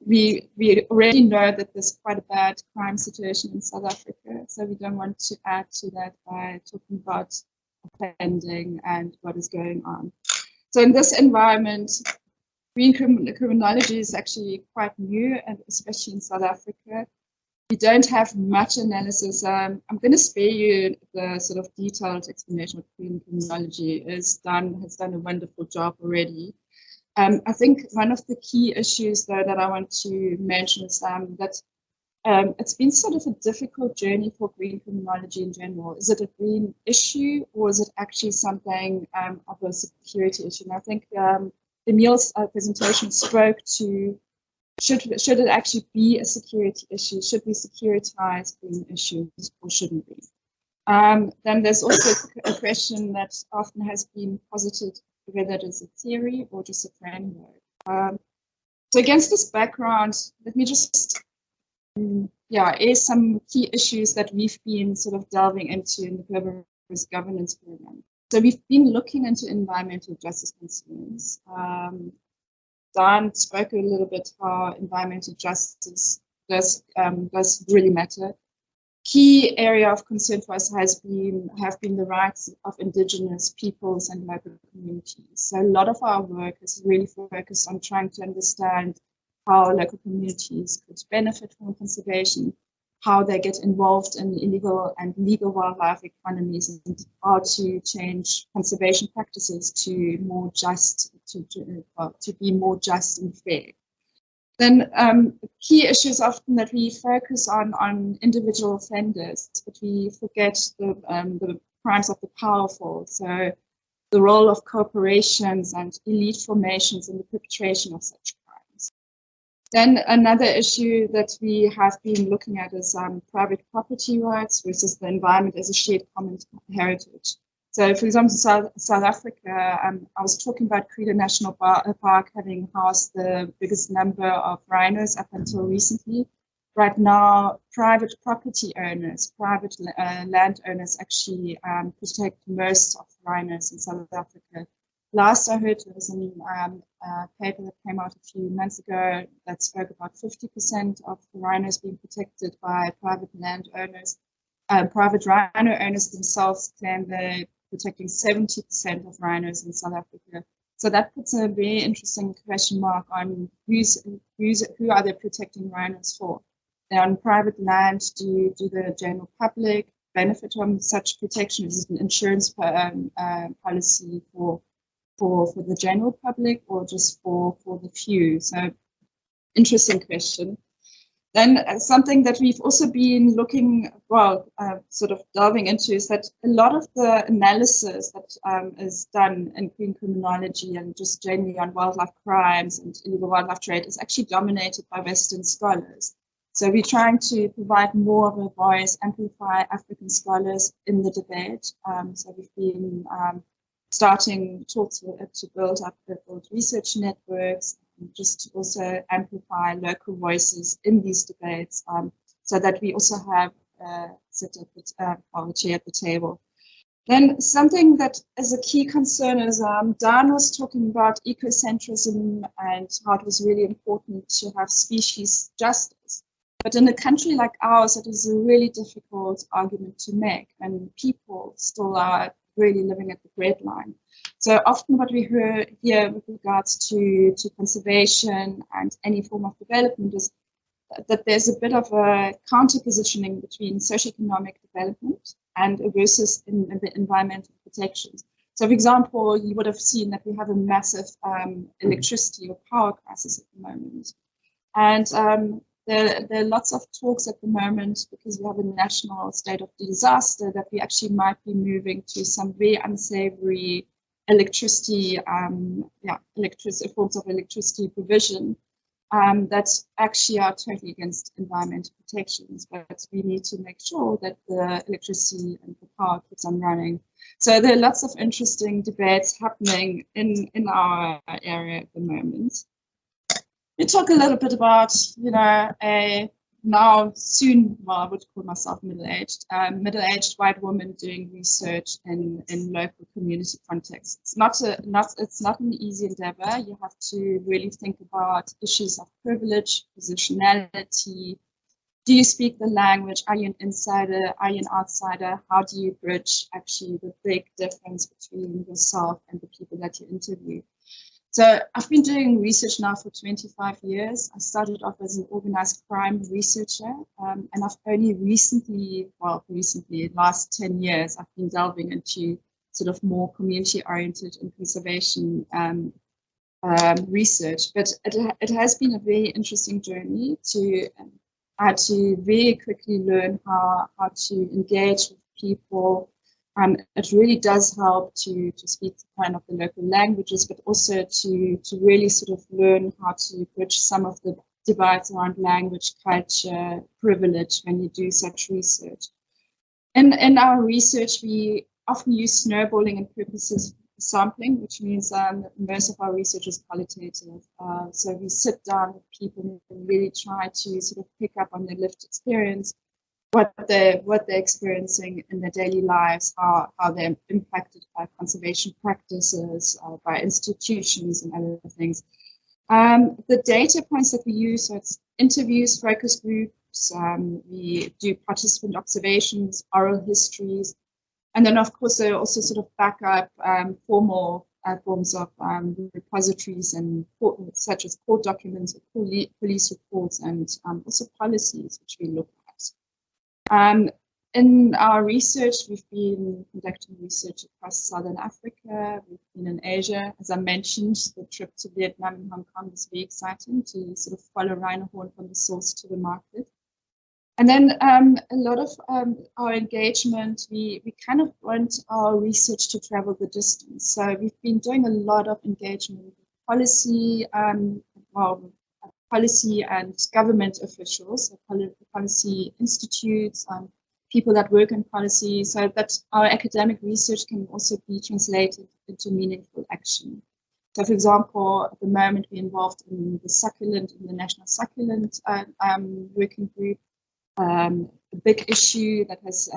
we already know that there's quite a bad crime situation in South Africa. So we don't want to add to that by talking about offending and what is going on. So in this environment, Green criminology is actually quite new, and especially in South Africa. We don't have much analysis. I'm going to spare you the sort of detailed explanation of green criminology. Daan has done a wonderful job already. I think one of the key issues, though, that I want to mention is that it's been sort of a difficult journey for green criminology in general. Is it a green issue, or is it actually something of a security issue? And I think Emile's presentation spoke to, should it actually be a security issue? Should we securitize green issues, or shouldn't we? Then there's also a question that often has been posited, whether it is a theory or just a framework. So against this background, let me just here's some key issues that we've been sort of delving into in the global risk governance program. So we've been looking into environmental justice concerns. Daan spoke a little bit how environmental justice does really matter. Key area of concern for us have been the rights of indigenous peoples and local communities. So a lot of our work is really focused on trying to understand how local communities could benefit from conservation, how they get involved in illegal and legal wildlife economies, and how to change conservation practices to more just, to be more just and fair. Then key issues often that we focus on individual offenders, but we forget the crimes of the powerful. So the role of corporations and elite formations in the perpetration of such crimes. Then another issue that we have been looking at is private property rights versus the environment as a shared common heritage. So, for example, South Africa, I was talking about Kruger National Park having housed the biggest number of rhinos up until recently. Right now, private property owners, private landowners actually protect most of rhinos in South Africa. Last I heard, there was a paper that came out a few months ago that spoke about 50% of the rhinos being protected by private landowners. Private rhino owners themselves claim they're protecting 70% of rhinos in South Africa. So that puts a very interesting question mark on who are they protecting rhinos for? They're on private land. Do the general public benefit from such protection? Is it an insurance policy for the general public, or just for the few? So interesting question. Then something that we've also been looking, sort of delving into, is that a lot of the analysis that is done in green criminology and just generally on wildlife crimes and illegal wildlife trade is actually dominated by Western scholars. So we're trying to provide more of a voice, amplify African scholars in the debate. So we've been starting to build up research networks, just to also amplify local voices in these debates, so that we also have sit at the chair at the table. Then something that is a key concern is Daan was talking about ecocentrism and how it was really important to have species justice. But in a country like ours, it is a really difficult argument to make, and people still are really living at the breadline. So often what we hear with regards to conservation and any form of development is that there's a bit of a counter-positioning between socioeconomic development and versus the environmental protections. So, for example, you would have seen that we have a massive electricity or power crisis at the moment. And there are lots of talks at the moment, because we have a national state of disaster, that we actually might be moving to some very unsavory electricity forms of electricity provision that actually are totally against environmental protections. But we need to make sure that the electricity and the power keeps on running. So there are lots of interesting debates happening in our area at the moment. We talk a little bit about, a now soon, I would call myself middle-aged white woman doing research in local community contexts. It's not an easy endeavor. You have to really think about issues of privilege, positionality. Do you speak the language? Are you an insider? Are you an outsider? How do you bridge actually the big difference between yourself and the people that you interview? So I've been doing research now for 25 years. I started off as an organized crime researcher, and I've only recently, last 10 years, I've been delving into sort of more community-oriented and conservation research. But it has been a very interesting journey to, I had to very quickly learn how to engage with people. It really does help to speak kind of the local languages, but also to really sort of learn how to bridge some of the divides around language, culture, privilege when you do such research. In our research, we often use snowballing and purposes sampling, which means most of our research is qualitative. So we sit down with people and really try to sort of pick up on their lived experience, what they're experiencing in their daily lives, how they're impacted by conservation practices, by institutions and other things. The data points that we use, so it's interviews, focus groups, we do participant observations, oral histories, and then of course there are also sort of backup formal forms of repositories and such as court documents, police reports, and also policies which we look at. In our research, we've been conducting research across Southern Africa, we've been in Asia. As I mentioned, the trip to Vietnam and Hong Kong was very exciting to sort of follow rhino horn from the source to the market. And then a lot of our engagement, we kind of want our research to travel the distance. So we've been doing a lot of engagement with policy, policy and government officials, so policy institutes, people that work in policy, so that our academic research can also be translated into meaningful action. So, for example, at the moment we're involved in the National Succulent Working Group. A big issue that has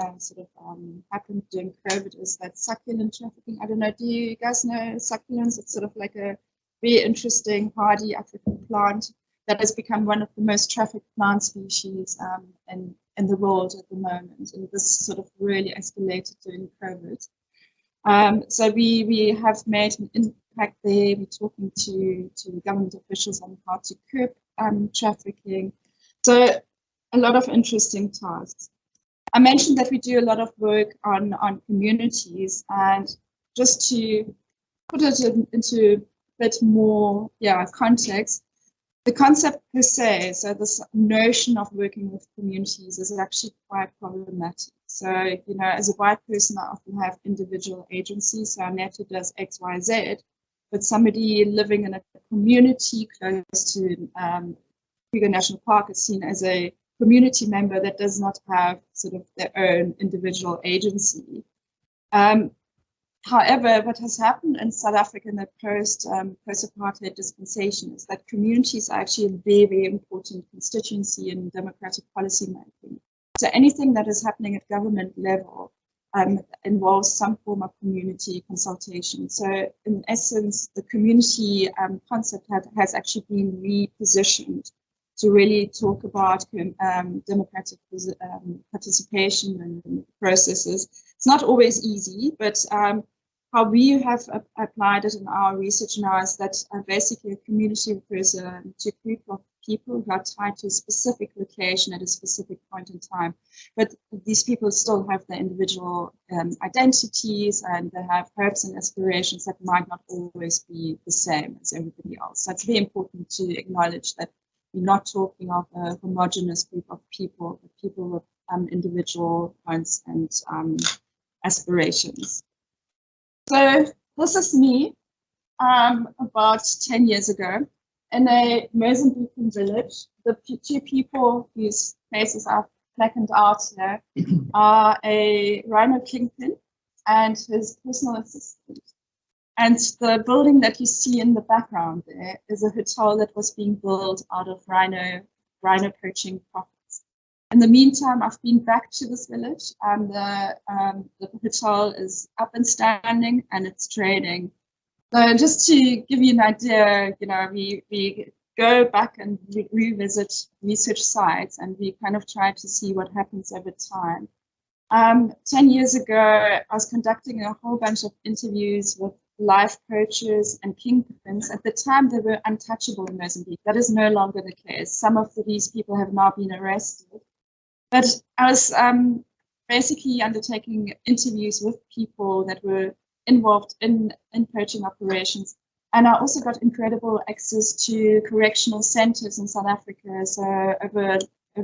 happened during COVID is that succulent trafficking. I don't know, do you guys know succulents? It's sort of like a very interesting hardy African plant that has become one of the most trafficked plant species in the world at the moment. And this sort of really escalated during COVID. So we have made an impact there. We're talking to government officials on how to curb trafficking. So a lot of interesting tasks. I mentioned that we do a lot of work on communities, and just to put it into a bit more context, the concept per se, so this notion of working with communities is actually quite problematic. So, you know, as a white person, I often have individual agency, so Annette does X, Y, Z, but somebody living in a community close to Kruger National Park is seen as a community member that does not have sort of their own individual agency. However, what has happened in South Africa in the post-apartheid dispensation is that communities are actually a very, very important constituency in democratic policy making. So anything that is happening at government level involves some form of community consultation. So in essence, the community concept has actually been repositioned to really talk about democratic participation and processes. It's not always easy, but how we have applied it in our research now is that basically a community refers to a group of people who are tied to a specific location at a specific point in time. But these people still have their individual identities, and they have hopes and aspirations that might not always be the same as everybody else. So it's very important to acknowledge that we're not talking of a homogeneous group of people, but people with individual points and aspirations. So this is me about 10 years ago in a Mozambican village. The two people whose faces are blackened out here are a rhino kingpin and his personal assistant. And the building that you see in the background there is a hotel that was being built out of rhino poaching profits. In the meantime, I've been back to this village, and the hotel is up and standing and it's trading. So just to give you an idea, you know, we go back and revisit research sites, and we kind of try to see what happens over time. 10 years ago, I was conducting a whole bunch of interviews with live poachers and kingpins. At the time, they were untouchable in Mozambique. That is no longer the case. Some of these people have now been arrested. But I was basically undertaking interviews with people that were involved in poaching operations. And I also got incredible access to correctional centers in South Africa. So over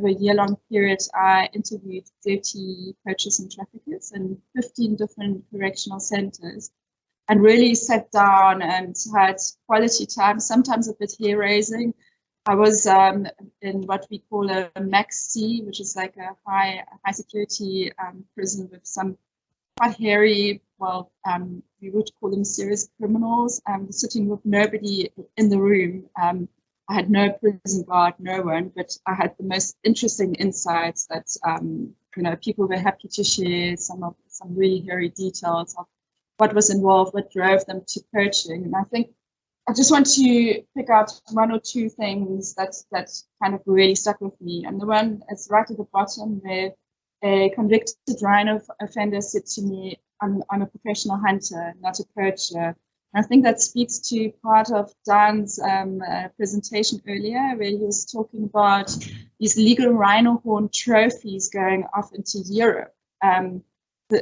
a year-long period, I interviewed 30 poachers and traffickers in 15 different correctional centers, and really sat down and had quality time, sometimes a bit hair-raising. I was in what we call a max C, which is like a high security prison with some quite hairy, well, we would call them serious criminals, sitting with nobody in the room. I had no prison guard, no one, but I had the most interesting insights that people were happy to share some really hairy details of what was involved, what drove them to poaching. And I think I just want to pick out one or two things that kind of really stuck with me. And the one is right at the bottom, where a convicted rhino offender said to me, I'm a professional hunter, not a poacher. And I think that speaks to part of Daan's presentation earlier, where he was talking about these legal rhino horn trophies going off into Europe.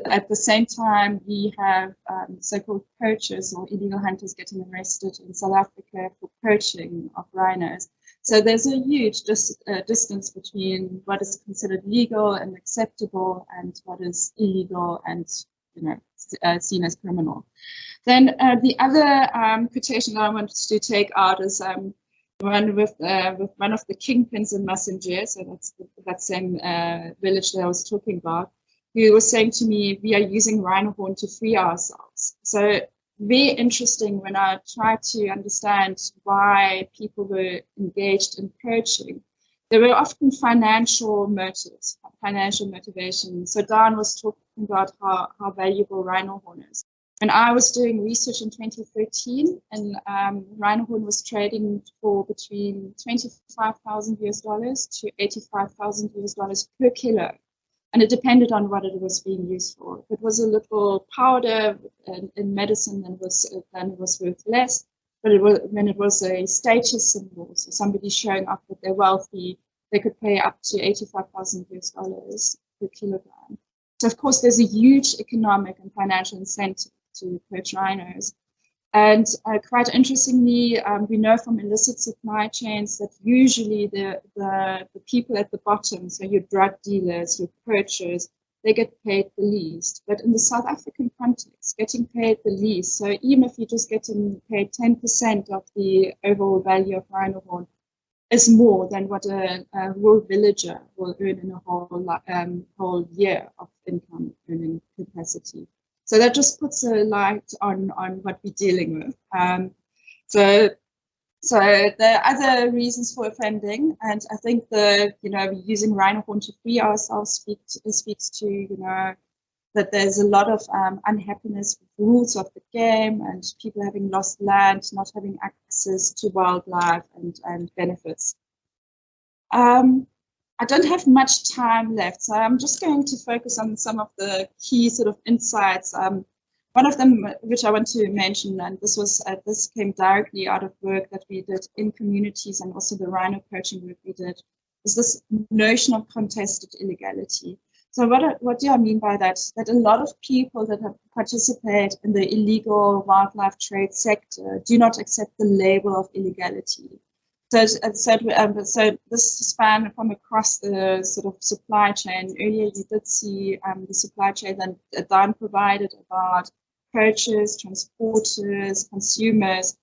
At the same time, we have so-called poachers or illegal hunters getting arrested in South Africa for poaching of rhinos. So there's a huge distance between what is considered legal and acceptable and what is illegal and seen as criminal. Then the other quotation that I wanted to take out is one with one of the kingpins in Massengier. So that's that same village that I was talking about. He was saying to me, we are using rhino horn to free ourselves. So very interesting when I tried to understand why people were engaged in poaching. There were often financial motives, financial motivations. So Daan was talking about how valuable rhino horn is. When I was doing research in 2013, and rhino horn was trading for between $25,000 to $85,000 per kilo. And it depended on what it was being used for. If it was a little powder in medicine, then it was worth less. But when it was a status symbol, so somebody showing up that they're wealthy, they could pay up to $85,000 per kilogram. So of course, there's a huge economic and financial incentive to poach rhinos. And quite interestingly, we know from illicit supply chains that usually the people at the bottom, so your drug dealers, your poachers, they get paid the least. But in the South African context, getting paid the least, so even if you're just getting paid 10% of the overall value of rhino horn, is more than what a rural villager will earn in a whole year of income earning capacity. So that just puts a light on what we're dealing with. So the other reasons for offending, and I think using rhino horn to free ourselves speaks to that there's a lot of unhappiness with rules of the game and people having lost land, not having access to wildlife and benefits. I don't have much time left, so I'm just going to focus on some of the key sort of insights. One of them, which I want to mention, and this came directly out of work that we did in communities and also the rhino poaching work we did, is this notion of contested illegality. So what do I mean by that? That a lot of people that participate in the illegal wildlife trade sector do not accept the label of illegality. So this span from across the sort of supply chain. Earlier you did see the supply chain that Daan provided about poachers, transporters, consumers.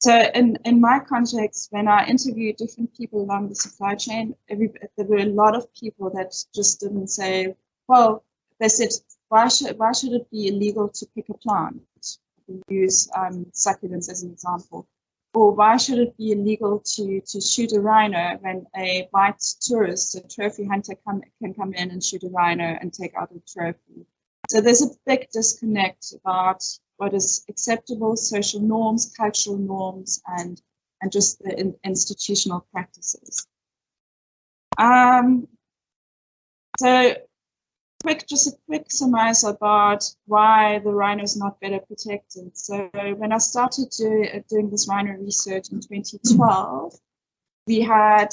So in my context, when I interviewed different people along the supply chain, there were a lot of people that just didn't say, well, they said, why should it be illegal to pick a plant? We use succulents as an example. Or why should it be illegal to shoot a rhino when a white tourist, a trophy hunter, can come in and shoot a rhino and take out a trophy? So there's a big disconnect about what is acceptable social norms, cultural norms, and just the institutional practices. So just a quick surmise about why the rhino is not better protected. So when I started doing this rhino research in 2012, we had,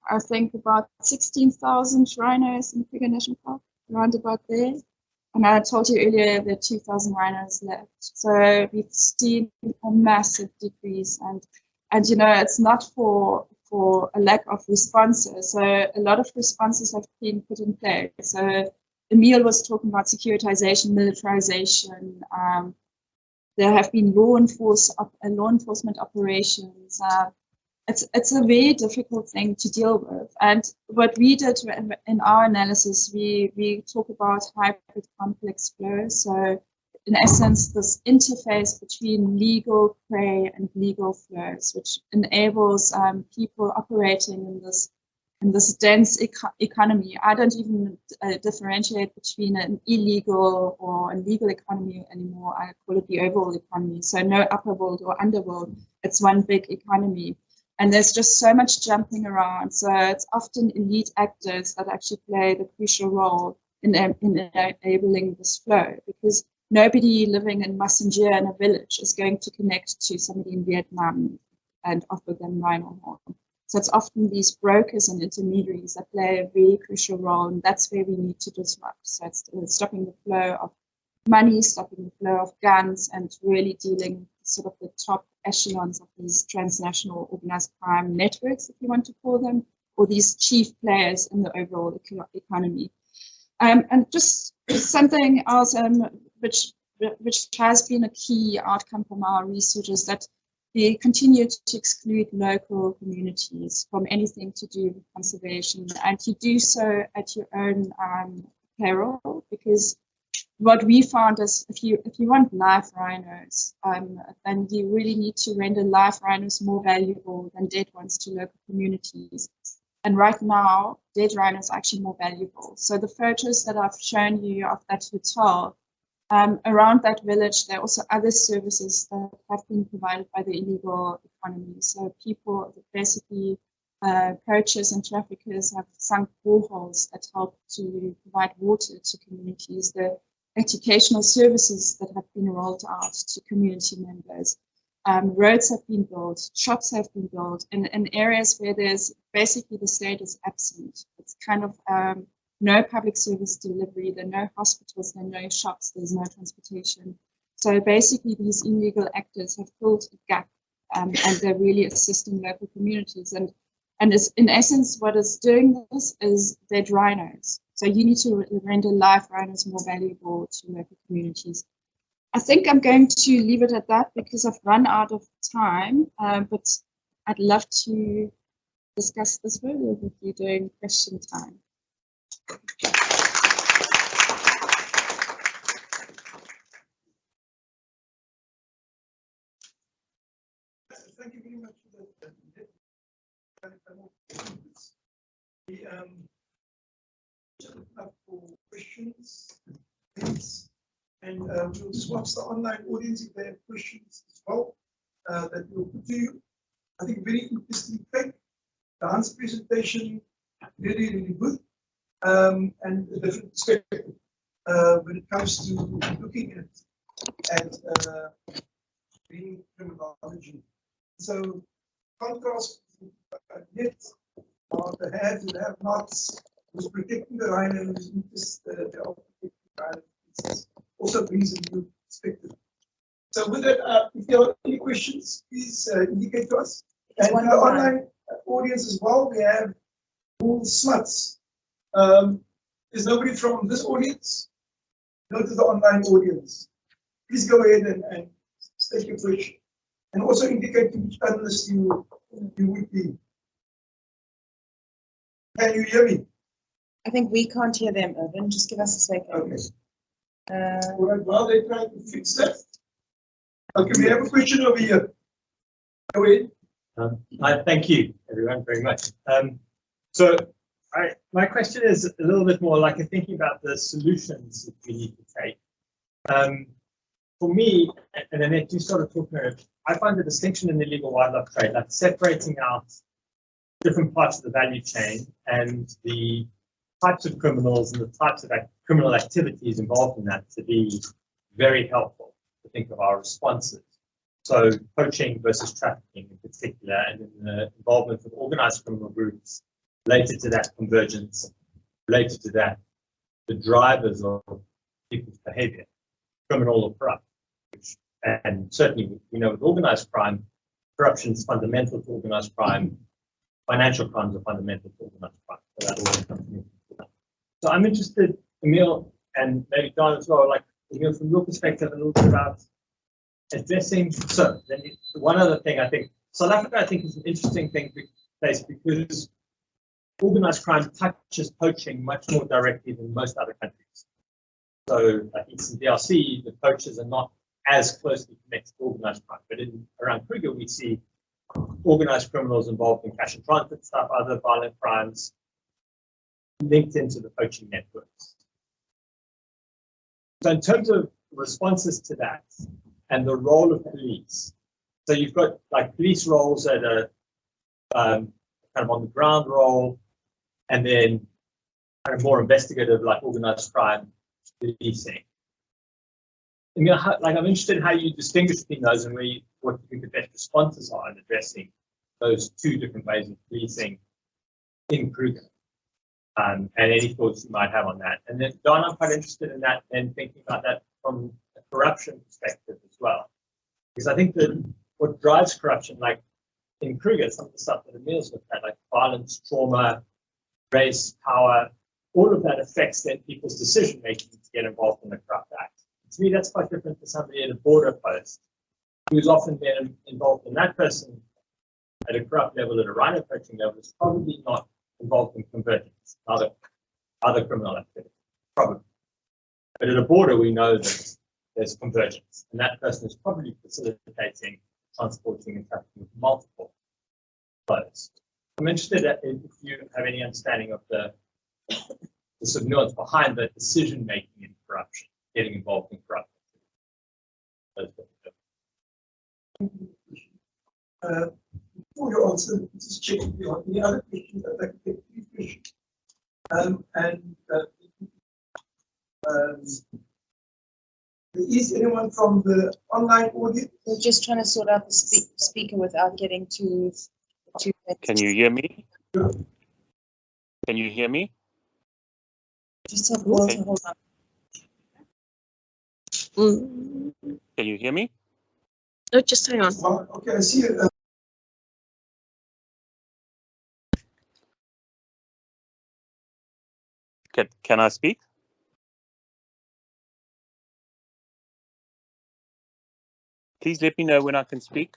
I think, about 16,000 rhinos in Kruger National Park, around about there. And I told you earlier that 2,000 rhinos left. So we've seen a massive decrease, and you know, it's not for a lack of responses. So a lot of responses have been put in place. So Emile was talking about securitization, militarization. There have been law enforcement operations. It's a very difficult thing to deal with. And what we did in our analysis, we talk about hybrid complex flow. So in essence, this interface between legal prey and legal flows, which enables people operating in this dense economy. I don't even differentiate between an illegal or a legal economy anymore. I call it the overall economy. So no upper world or underworld. It's one big economy. And there's just so much jumping around. So it's often elite actors that actually play the crucial role in enabling this flow, because nobody living in Massanger in a village is going to connect to somebody in Vietnam and offer them rhino horn. So it's often these brokers and intermediaries that play a very crucial role, and that's where we need to disrupt. So it's stopping the flow of money, stopping the flow of guns, and really dealing with sort of the top echelons of these transnational organized crime networks, if you want to call them, or these chief players in the overall economy. And just something else which has been a key outcome from our research is that we continue to exclude local communities from anything to do with conservation, and you do so at your own peril, because what we found is if you want live rhinos, then you really need to render live rhinos more valuable than dead ones to local communities. And right now, dead rhinos are actually more valuable. So the photos that I've shown you of that hotel, around that village, there are also other services that have been provided by the illegal economy. So people, basically, poachers and traffickers have sunk boreholes that help to provide water to communities. The educational services that have been rolled out to community members. Roads have been built, shops have been built in areas where there's basically the state is absent. It's kind of no public service delivery, there are no hospitals, there are no shops, there's no transportation. So basically these illegal actors have filled a gap, and they're really assisting local communities. And it's, in essence, what is doing this is dead rhinos. So you need to render live rhinos more valuable to local communities. I think I'm going to leave it at that because I've run out of time, but I'd love to discuss this further with you during question time. Thank you very much for that. We up for questions, and we'll just watch the online audience if they have questions as well that we'll put to you. I think very interesting thing. Daan's presentation really, really good, and a different perspective when it comes to looking at criminology. So contrast Annette, the haves and have-nots, who's protecting the rhino and whose interests they are protecting the rhino. Also brings a new perspective. So with that, if there are any questions, please indicate to us. And in the online audience as well, we have Emile Smidt. Is nobody from this audience? Go to the online audience. Please go ahead and state your question. And also indicate to which panelist you would be. Can you hear me? I think we can't hear them, Irvin. Just give us a second. Okay. All right, well, they're trying to fix that. Okay, we have a question over here. Go ahead. Thank you, everyone, very much. My question is a little bit more like thinking about the solutions that we need to take. For me, and Annette, you started talking about it, I find the distinction in illegal wildlife trade, like separating out different parts of the value chain and the types of criminals and the types of criminal activities involved in that to be very helpful to think of our responses. So poaching versus trafficking in particular, and in the involvement of organized criminal groups related to that convergence, related to that, the drivers of people's behavior, criminal or corrupt. And certainly, we know with organized crime, corruption is fundamental to organized crime. Financial crimes are fundamental to organized crime. So that all comes into that. So I'm interested, Emile, and maybe Daan as well, like, Emile, from your perspective, a little bit about addressing. So then one other thing, I think South Africa, I think, is an interesting place because organized crime touches poaching much more directly than most other countries. So like Eastern DRC, the poachers are not as closely connected to organized crime, but around Kruger, we see organized criminals involved in cash and transit stuff, other violent crimes linked into the poaching networks. So in terms of responses to that and the role of police, so you've got like police roles that are kind of on the ground role, and then kind of more investigative, like organized crime policing. I mean, like, I'm interested in how you distinguish between those and what you think the best responses are in addressing those two different ways of policing in Kruger, and any thoughts you might have on that. And then, Daan, I'm quite interested in that and thinking about that from a corruption perspective as well, because I think that what drives corruption, like in Kruger, some of the stuff that Emile's looked at, like violence, trauma, race, power, all of that affects then people's decision making to get involved in the corrupt act. To me, that's quite different to somebody at a border post who's often been involved in that person at a corrupt level, at a rhino poaching level, is probably not involved in convergence, other criminal activity, probably. But at a border, we know that there's convergence, and that person is probably facilitating, transporting, and trafficking with multiple flows. I'm interested if you have any understanding of the sort of nuance behind the decision making in corruption, getting involved in corruption. Before you answer, just checking if you have any other questions. I'd like to take 3 questions. Is anyone from the online audience? We're just trying to sort out the speaker without getting too. Can you hear me? Sure. Can you hear me? Just have Walter hold on. Can you hear me? Oh, just hang on. Well, okay, I see it. Can I speak? Please let me know when I can speak.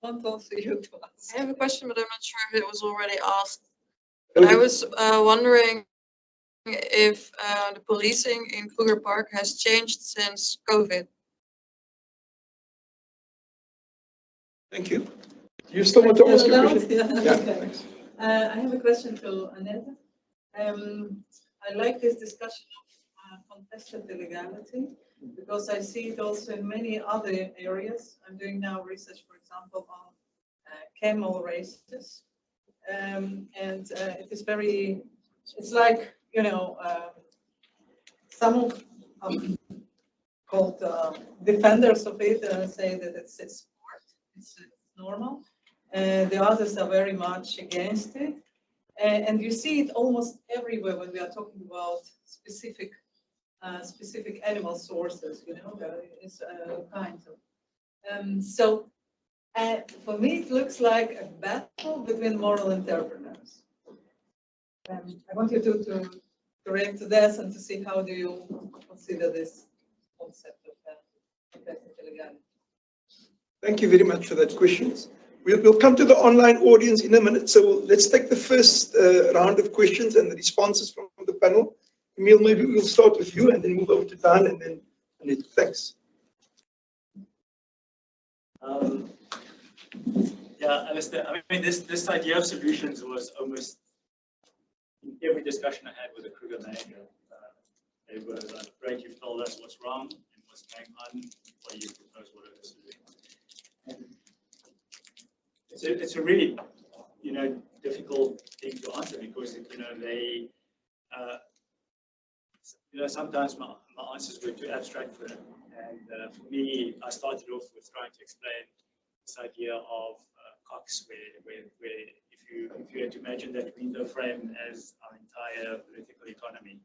I have a question, but I'm not sure if it was already asked. But I was wondering if the policing in Kruger Park has changed since COVID. Thank you. You still want to ask a question? Yeah, thanks. I have a question to Annette. I like this discussion of contested illegality because I see it also in many other areas. I'm doing now research, for example, on camel races. It is very, it's like, you know, some of called defenders of it say that it's sport, it's normal. The others are very much against it. And you see it almost everywhere when we are talking about specific animal sources, you know, there is kinds of. So for me, it looks like a battle between moral entrepreneurs. I want you to react to this and to see how do you consider this concept of contested illegality. Thank you very much for that questions. We'll come to the online audience in a minute. So let's take the first round of questions and the responses from the panel. Emile, maybe we'll start with you and then move over to Daan and then Annette. Thanks. Yeah, Alistair, I mean, this idea of solutions was almost in every discussion I had with a Kruger manager. It was, I'm afraid you've told us what's wrong and what's going on, what you propose, what are the solutions. It's a really, you know, difficult thing to answer because, you know, they, you know, sometimes my answers were too abstract for them. And for me, I started off with trying to explain this idea of Cox, where if you had to imagine that window frame as our entire political economy,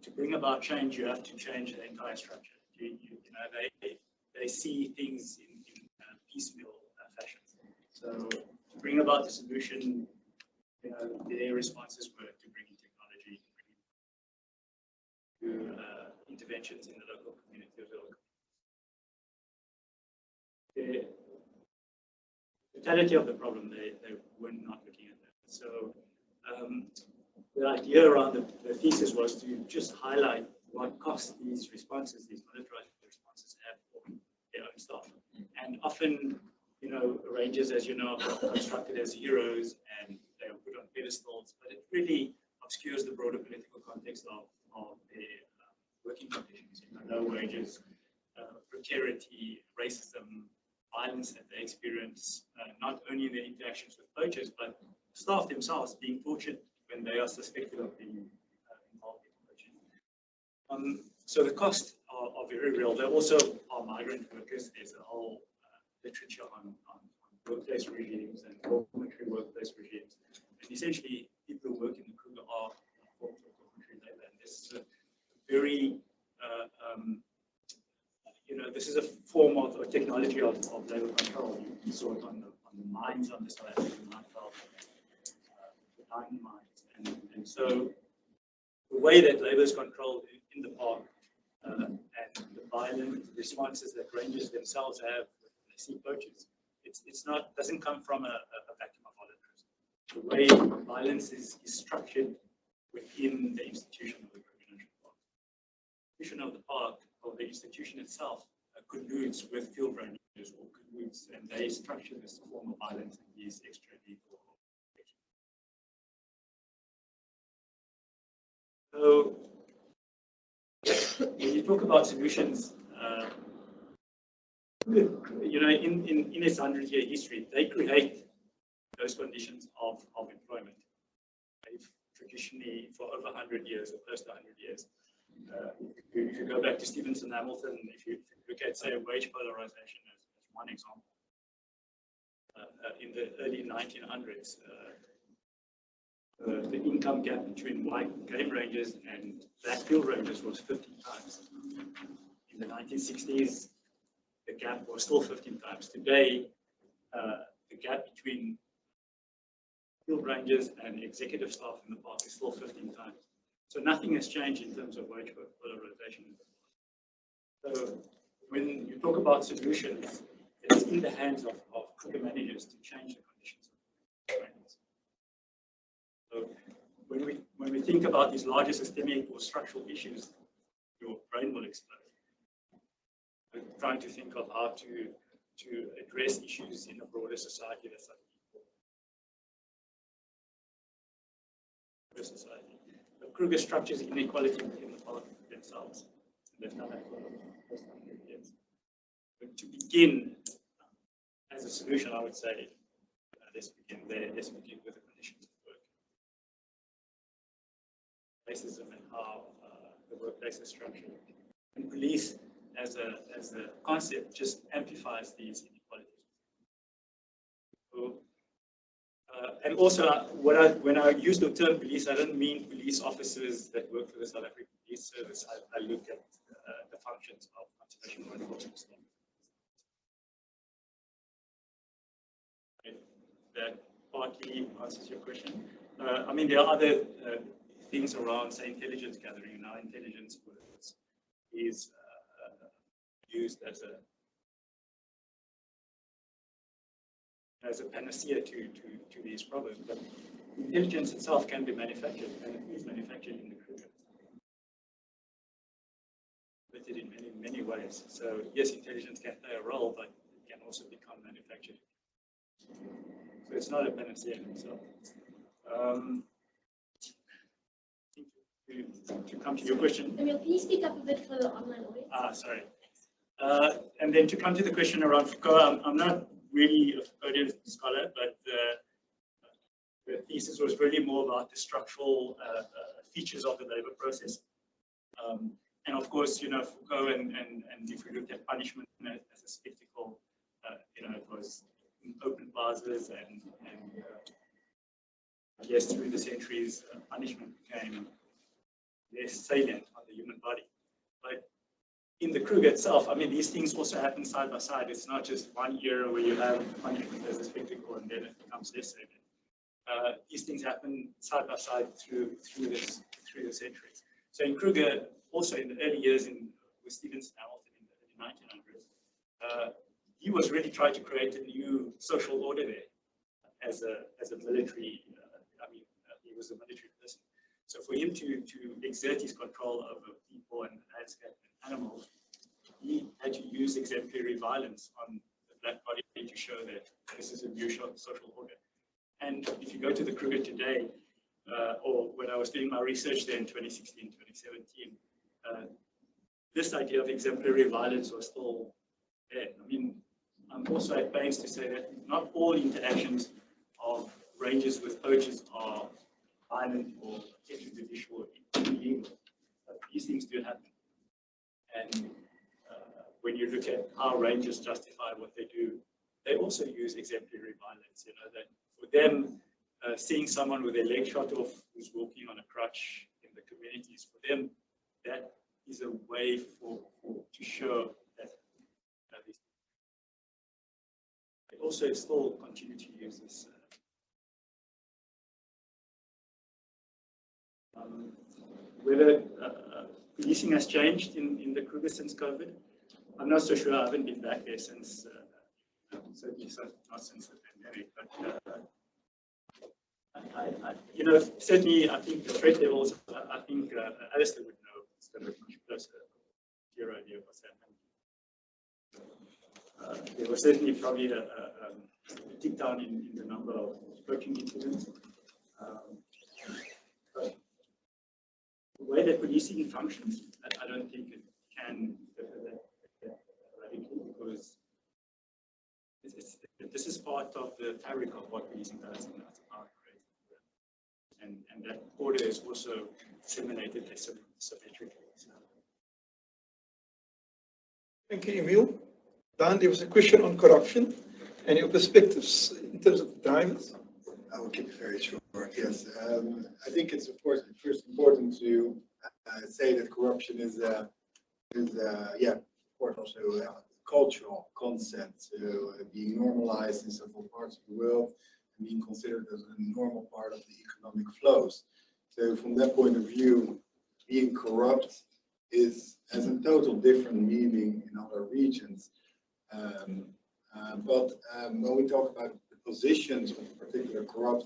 to bring about change, you have to change the entire structure. You know, they see things in piecemeal fashion. So to bring about the solution, you know, their responses were to bring in technology, to interventions in the local community of the local. The totality of the problem, they were not looking at that. So the idea around the thesis was to just highlight what cost these responses, these militarized responses have for their own staff. And often, you know, rangers, as you know, are constructed as heroes and they are put on pedestals, but it really obscures the broader political context of their working conditions. You know, low wages, precarity, racism, violence that they experience, not only in their interactions with poachers, but staff themselves being tortured when they are suspected of being involved in poaching. So the costs are very real. They also are migrant workers. There's a whole literature on workplace regimes and dormitory workplace regimes. And essentially, people who work in the Kruger are forms of dormitory labor. And this is a very, you know, this is a form of a technology of labor control. You saw it on the mines on the South African mine belt, the diamond mines. And so the way that labor is controlled in the park and the violent responses that rangers themselves have when they see poachers, it's not, doesn't come from a vacuum of voluntarism. The way violence is structured within the institution of the criminological park. The institution of the park, or the institution itself, colludes with field rangers or colludes, and they structure this form of violence and these extra lethal. So when you talk about solutions, you know, in its 100-year history, they create those conditions of employment. They've traditionally, for over 100 years or close to 100 years, if you go back to Stevenson Hamilton, if you look at, say, wage polarization as one example, in the early 1900s, the income gap between white game rangers and black field rangers was 15 times. In the 1960s, the gap was still 15 times. Today, the gap between field rangers and executive staff in the park is still 15 times. So nothing has changed in terms of wage polarization. So when you talk about solutions, it's in the hands of Kruger managers to change the conditions of trainers. So when we think about these larger systemic or structural issues, your brain will explode. We're trying to think of how to to address issues in a broader society that's unequal. Society. The Kruger structures inequality within the party themselves. They've done that for the first 100 years. But to begin, as a solution, I would say, let's begin there. Let's begin with the conditions of work. Racism and how the workplace is structured. And police, as a concept, just amplifies these inequalities. So, and also, when I use the term police, I don't mean police officers that work for the South African Police Service. I look at the functions of conservation law enforcement. That partly answers your question. I mean, there are other things around, say, intelligence gathering. Now, intelligence is used as a panacea to these problems, but intelligence itself can be manufactured, and it is manufactured in the Kruger. But it in many ways. So yes, intelligence can play a role, but it can also become manufactured. So it's not a panacea in itself. To come to your question. Emile, can you speak up a bit for the online audience? Sorry. And then to come to the question around Foucault, I'm not really a Foucauldian scholar, but the thesis was really more about the structural features of the labor process. And of course, you know, Foucault and if we look at punishment as a spectacle, you know, it was in open plazas and I guess through the centuries, punishment became less salient on the human body. But in the Kruger itself, I mean, these things also happen side by side. It's not just one era where you have punishment as a spectacle and then it becomes less salient. These things happen side by side through the centuries. So in Kruger, also in the early years with Stevenson Hamilton in the early 1900s, he was really trying to create a new social order there as a military. He was a military person. So for him to exert his control over people and landscape and animals, he had to use exemplary violence on the black body to show that this is a new social order. And if you go to the Kruger today, or when I was doing my research there in 2016, 2017, this idea of exemplary violence was still there. I mean, I'm also at pains to say that not all interactions of rangers with poachers are violent or extrajudicial or illegal. But these things do happen. And when you look at how rangers justify what they do, they also use exemplary violence. You know, that for them, seeing someone with their leg shot off who's walking on a crutch in the communities, for them, that is a way to show that they also still continue to use this. Whether policing has changed in the Kruger since COVID, I'm not so sure. I haven't been back there since, certainly not since the pandemic, but you know, certainly I think the threat levels, I think Alistair would know, it's going to be much closer to your idea of what's happening. There was certainly probably a tick down in the number of poaching incidents. But the way that policing functions, I don't think it can differ that radically, because this is part of the fabric of what policing does, and that's a power created. And that order is also disseminated symmetrically. So. Thank you, Emile. Daan, there was a question on corruption and your perspectives in terms of the drivers. I will keep it very short. Yes, I think it's of course first important to say that corruption is yeah, of course also a cultural concept being normalized in several parts of the world and being considered as a normal part of the economic flows. So from that point of view, being corrupt has a total different meaning in other regions. But when we talk about the positions of particular corrupt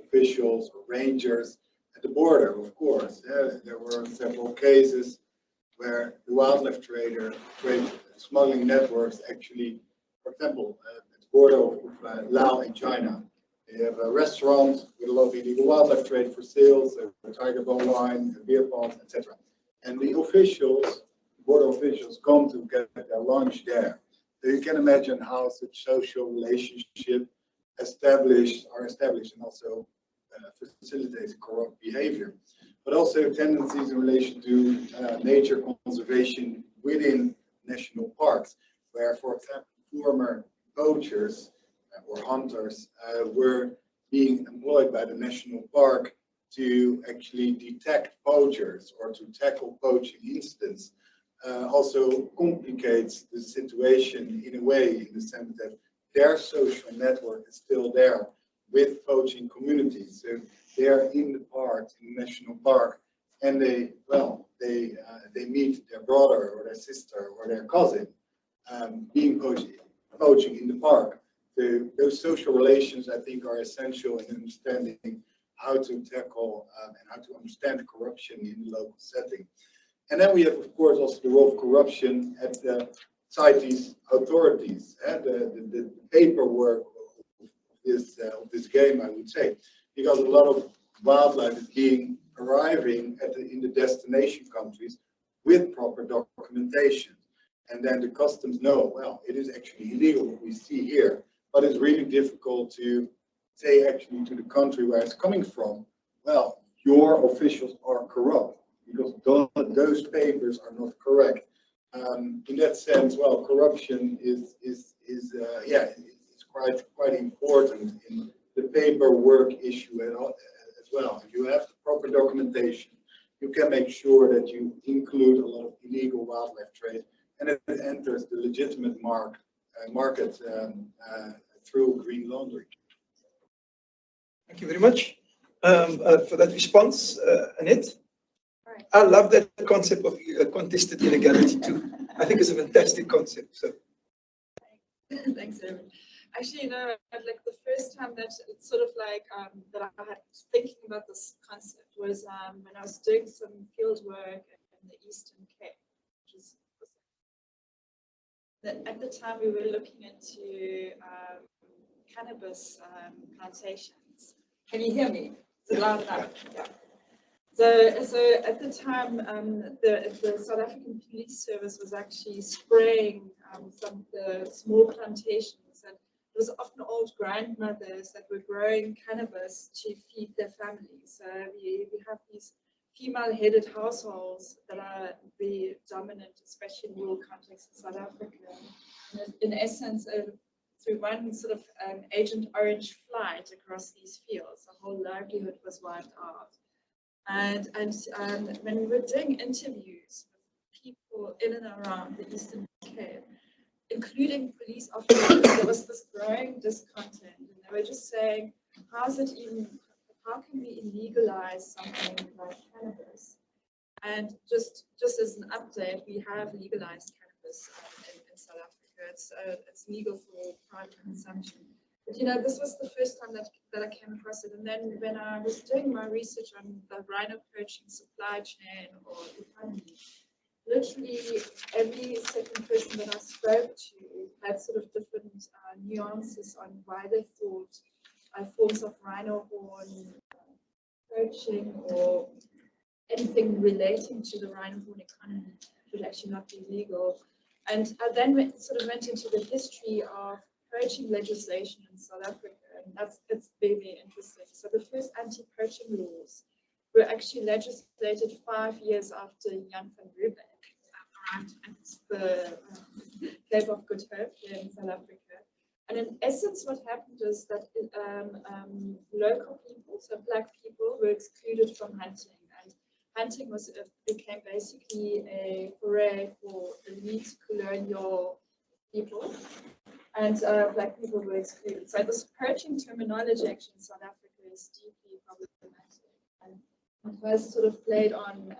officials or rangers at the border, of course, there were several cases where the wildlife trade smuggling networks actually, for example, at the border of Laos and China, they have a restaurant with a lot of illegal wildlife trade for sales, tiger bone wine, beer ponds, etc. And the officials, border officials, come to get their lunch there. So you can imagine how such social relationships are established and also facilitates corrupt behavior. But also tendencies in relation to nature conservation within national parks, where, for example, former poachers or hunters were being employed by the national park to actually detect poachers or to tackle poaching incidents. Also complicates the situation in a way, in the sense that their social network is still there with poaching communities. So they're in the park, in the national park, and they meet their brother or their sister or their cousin being poaching in the park. So those social relations, I think, are essential in understanding how to tackle and how to understand corruption in the local setting. And then we have, of course, also the role of corruption at the CITES authorities, and the paperwork of this game, I would say, because a lot of wildlife is arriving in the destination countries with proper documentation. And then the customs know, well, it is actually illegal what we see here, but it's really difficult to say actually to the country where it's coming from, well, your officials are corrupt because those papers are not correct. In that sense, well, corruption is quite important in the paperwork issue as well. If you have the proper documentation, you can make sure that you include a lot of illegal wildlife trade, and it enters the legitimate market through green laundry. Thank you very much for that response, Annette. I love that concept of contested illegality too. I think it's a fantastic concept. So, thanks, Evan. Actually, you know, like the first time that it's sort of like that I had thinking about this concept was when I was doing some field work in the Eastern Cape, which is that at the time we were looking into cannabis plantations. Can you hear me? Is it loud enough? Yeah. So at the time, the South African Police Service was actually spraying some of the small plantations, and it was often old grandmothers that were growing cannabis to feed their families. So we have these female-headed households that are the dominant, especially in rural contexts in South Africa. And in essence, through one sort of Agent Orange flight across these fields, the whole livelihood was wiped out. And when we were doing interviews with people in and around the Eastern Cape, including police officers, there was this growing discontent, and they were just saying, how can we illegalize something like cannabis? And just as an update, we have legalized cannabis in South Africa. It's legal for private consumption. But you know, this was the first time that I came across it. And then when I was doing my research on the rhino poaching supply chain or economy, literally every second person that I spoke to had sort of different nuances on why they thought forms of rhino horn poaching or anything relating to the rhino horn economy would actually not be legal. And I then went into the history of poaching legislation in South Africa, and it's very interesting. So the first anti-poaching laws were actually legislated 5 years after Jan van Riebeeck arrived at the Cape of Good Hope here in South Africa. And in essence, what happened is that local people, so black people, were excluded from hunting, and hunting became basically a foray for elite colonial people. And black people were excluded. So this poaching terminology actually in South Africa is deeply problematic. And it was sort of played on,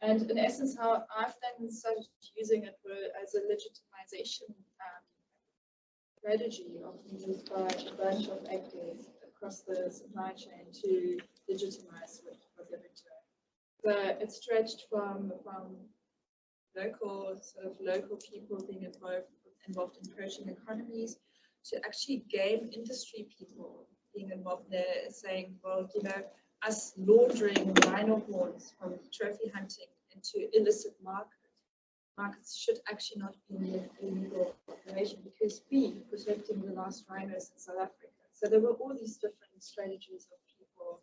and in essence, how I've then started using it as a legitimization strategy, often used by a bunch of actors across the supply chain to legitimize what they were doing. So it stretched from local people being involved in approaching economies, to actually game industry people being involved there, saying, well, you know, us laundering rhino horns from trophy hunting into illicit markets should actually not be an illegal operation, because we protecting the last rhinos in South Africa. So there were all these different strategies of people.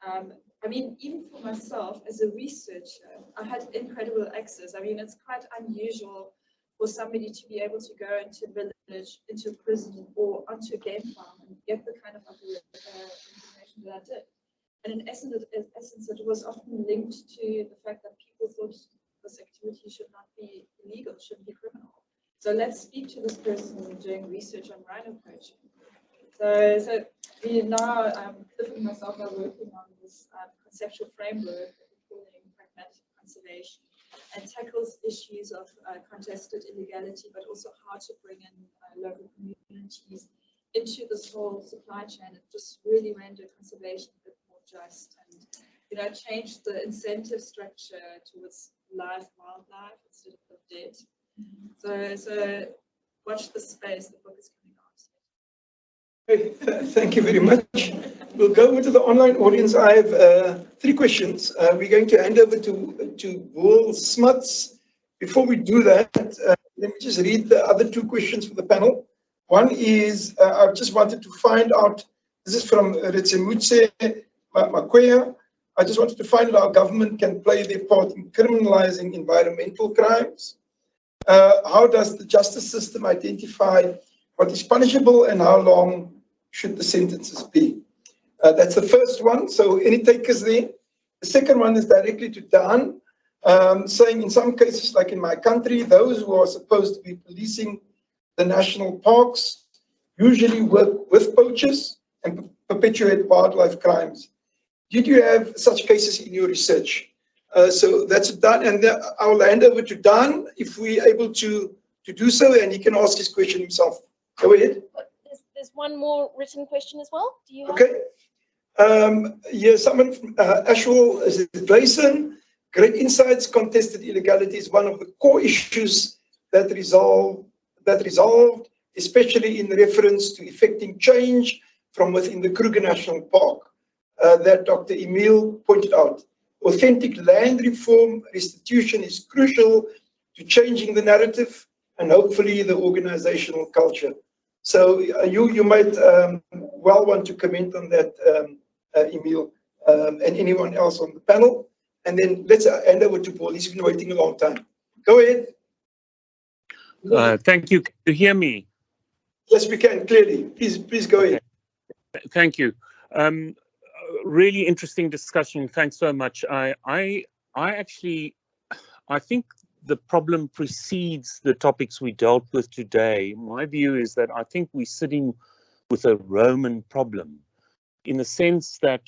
I mean, even for myself as a researcher, I had incredible access. I mean, it's quite unusual for somebody to be able to go into a village, into a prison, or onto a game farm and get the kind of information that I did. And in essence, it was often linked to the fact that people thought this activity should not be illegal, shouldn't be criminal. So let's speak to this person doing research on rhino poaching. So we now, Cliff and myself are working on this conceptual framework that we're calling pragmatic conservation, and tackles issues of contested illegality, but also how to bring in local communities into this whole supply chain and just really render conservation a bit more just, and, you know, change the incentive structure towards live wildlife instead of dead. So watch the space. The book is coming out. Okay, thank you very much. We'll go into the online audience. I have 3 questions. We're going to hand over to Emile Smidt. Before we do that, let me just read the other 2 questions for the panel. One is, I just wanted to find out, this is from Ritsemutse Makwea. I just wanted to find out how government can play their part in criminalizing environmental crimes. How does the justice system identify what is punishable and how long should the sentences be? That's the first one. So any takers there? The second one is directly to Daan, saying in some cases, like in my country, those who are supposed to be policing the national parks usually work with poachers and perpetuate wildlife crimes. Did you have such cases in your research? So that's done, and I'll hand over to Daan if we're able to do so, and he can ask his question himself. Go ahead. There's one more written question as well. Do you have? Okay. Yeah, someone from Ashwell Gleason. Great insights. Contested illegality is one of the core issues that resolved, especially in reference to effecting change from within the Kruger National Park that Dr. Emile pointed out. Authentic land reform restitution is crucial to changing the narrative and hopefully the organizational culture. So you might well want to comment on that, Emile, and anyone else on the panel. And then let's hand over to Paul. He's been waiting a long time. Go ahead. Thank you. Can you hear me? Yes, we can, clearly. Please go ahead. Thank you. Really interesting discussion. Thanks so much. I think the problem precedes the topics we dealt with today. My view is that I think we're sitting with a Roman problem, in the sense that,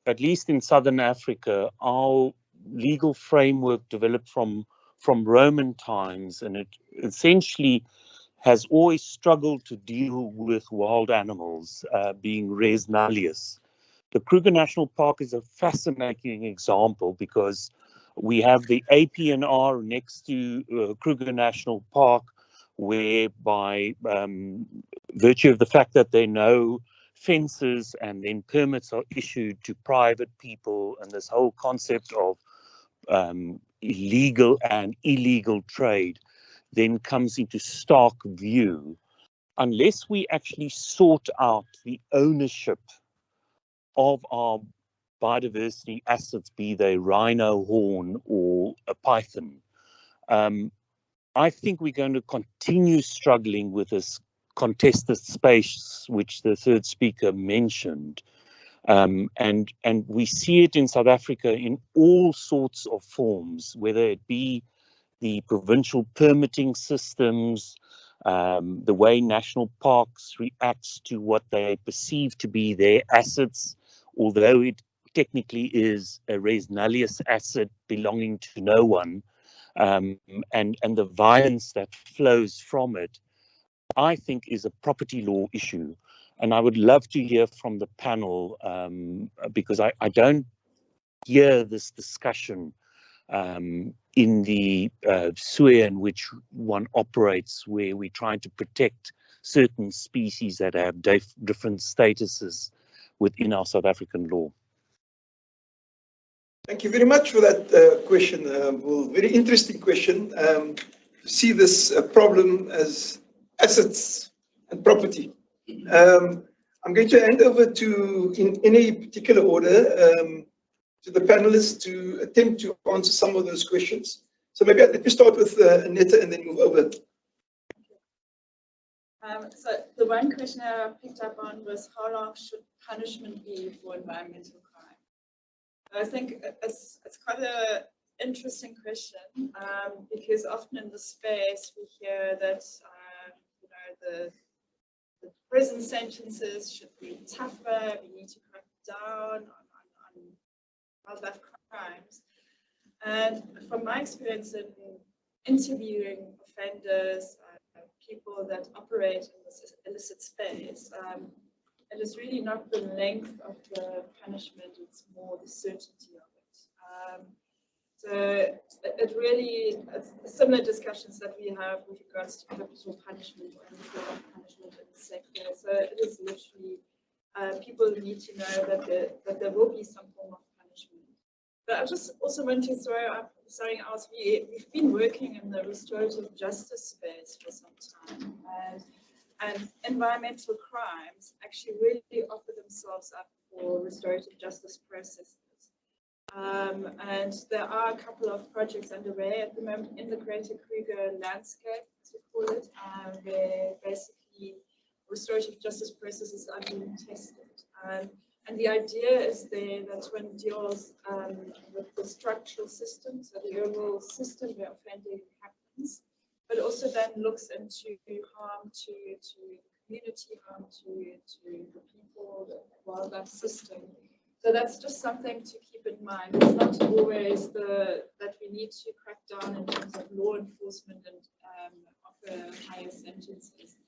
at least in Southern Africa, our legal framework developed from Roman times, and it essentially has always struggled to deal with wild animals, being res nullius. The Kruger National Park is a fascinating example because we have the APNR next to Kruger National Park, where by virtue of the fact that there are no fences and then permits are issued to private people, and this whole concept of legal and illegal trade then comes into stark view. Unless we actually sort out the ownership of our biodiversity assets, be they rhino horn or a python, I think we're going to continue struggling with this contested space, which the third speaker mentioned. And we see it in South Africa in all sorts of forms, whether it be the provincial permitting systems, the way national parks reacts to what they perceive to be their assets, although it technically is a res nullius asset belonging to no one, and the violence that flows from it, I think is a property law issue. And I would love to hear from the panel, because I don't hear this discussion in the sphere in which one operates, where we're trying to protect certain species that have different statuses within our South African law. Thank you very much for that question. Well, very interesting question. To see this problem as assets and property. I'm going to hand over to, in any particular order, to the panelists to attempt to answer some of those questions. So maybe let me start with Annette and then move over. So the one question I picked up on was how long should punishment be for environmental crime? I think it's quite an interesting question because often in the space we hear that you know, the prison sentences should be tougher. We need to crack down on wildlife crimes. And from my experience in interviewing offenders, people that operate in this illicit space, it is really not the length of the punishment, it's more the certainty of it. So it really, it's similar discussions that we have with regards to capital punishment or any form of punishment in the sector. So it is literally, people need to know that there will be some form of punishment. But I just also want to throw up something else. We've been working in the restorative justice space for some time, and environmental crimes actually really offer themselves up for restorative justice processes. And there are a couple of projects underway at the moment in the Greater Kruger landscape, as we call it, where basically restorative justice processes are being tested. And the idea is there that one deals with the structural system, so the overall system where offending happens, but also then looks into harm to the community, harm to the people, the wildlife system. So that's just something to keep in mind. It's not always that we need to crack down in terms of law enforcement and offer higher sentences.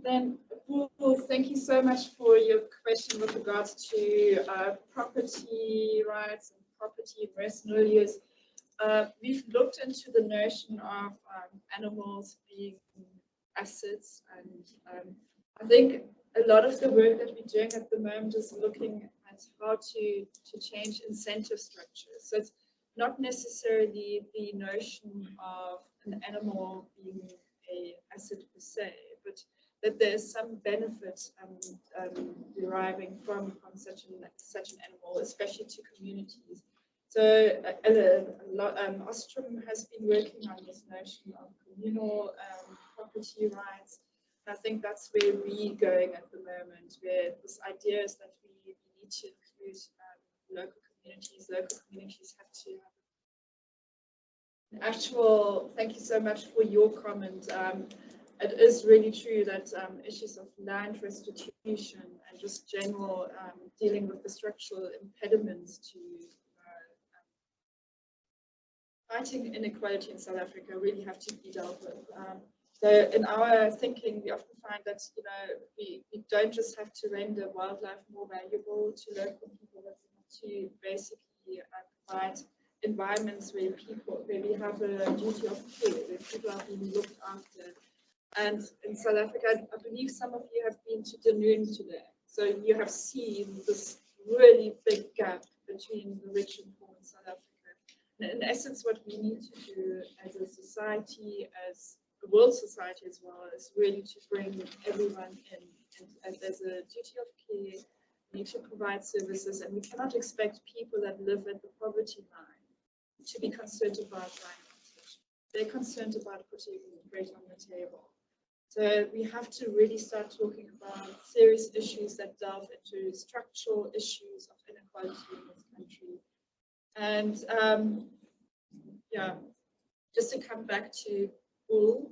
Then, Paul, thank you so much for your question with regards to property rights and property rights. We've looked into the notion of animals being assets, and I think a lot of the work that we're doing at the moment is looking at how to change incentive structures. So it's not necessarily the notion of an animal being an asset per se, but that there's some benefit deriving from such an animal, especially to communities. So Ostrom has been working on this notion of communal property rights. And I think that's where we're going at the moment, where this idea is that we need to include local communities. Local communities have to have actual, thank you so much for your comment. It is really true that issues of land restitution and just general dealing with the structural impediments to fighting inequality in South Africa really have to be dealt with. So in our thinking, we often find that we don't just have to render wildlife more valuable to local people, but we have to basically provide environments where we have a duty of care, where people are being looked after. And in South Africa, I believe some of you have been to Danoon today. So you have seen this really big gap between the rich and poor in South Africa. And in essence, what we need to do as a society, as a world society as well, is really to bring everyone in. And there's a duty of care, we need to provide services, and we cannot expect people that live at the poverty line to be concerned about climate. They're concerned about putting bread on the table. So we have to really start talking about serious issues that delve into structural issues of inequality in this country. And yeah, just to come back to Paul,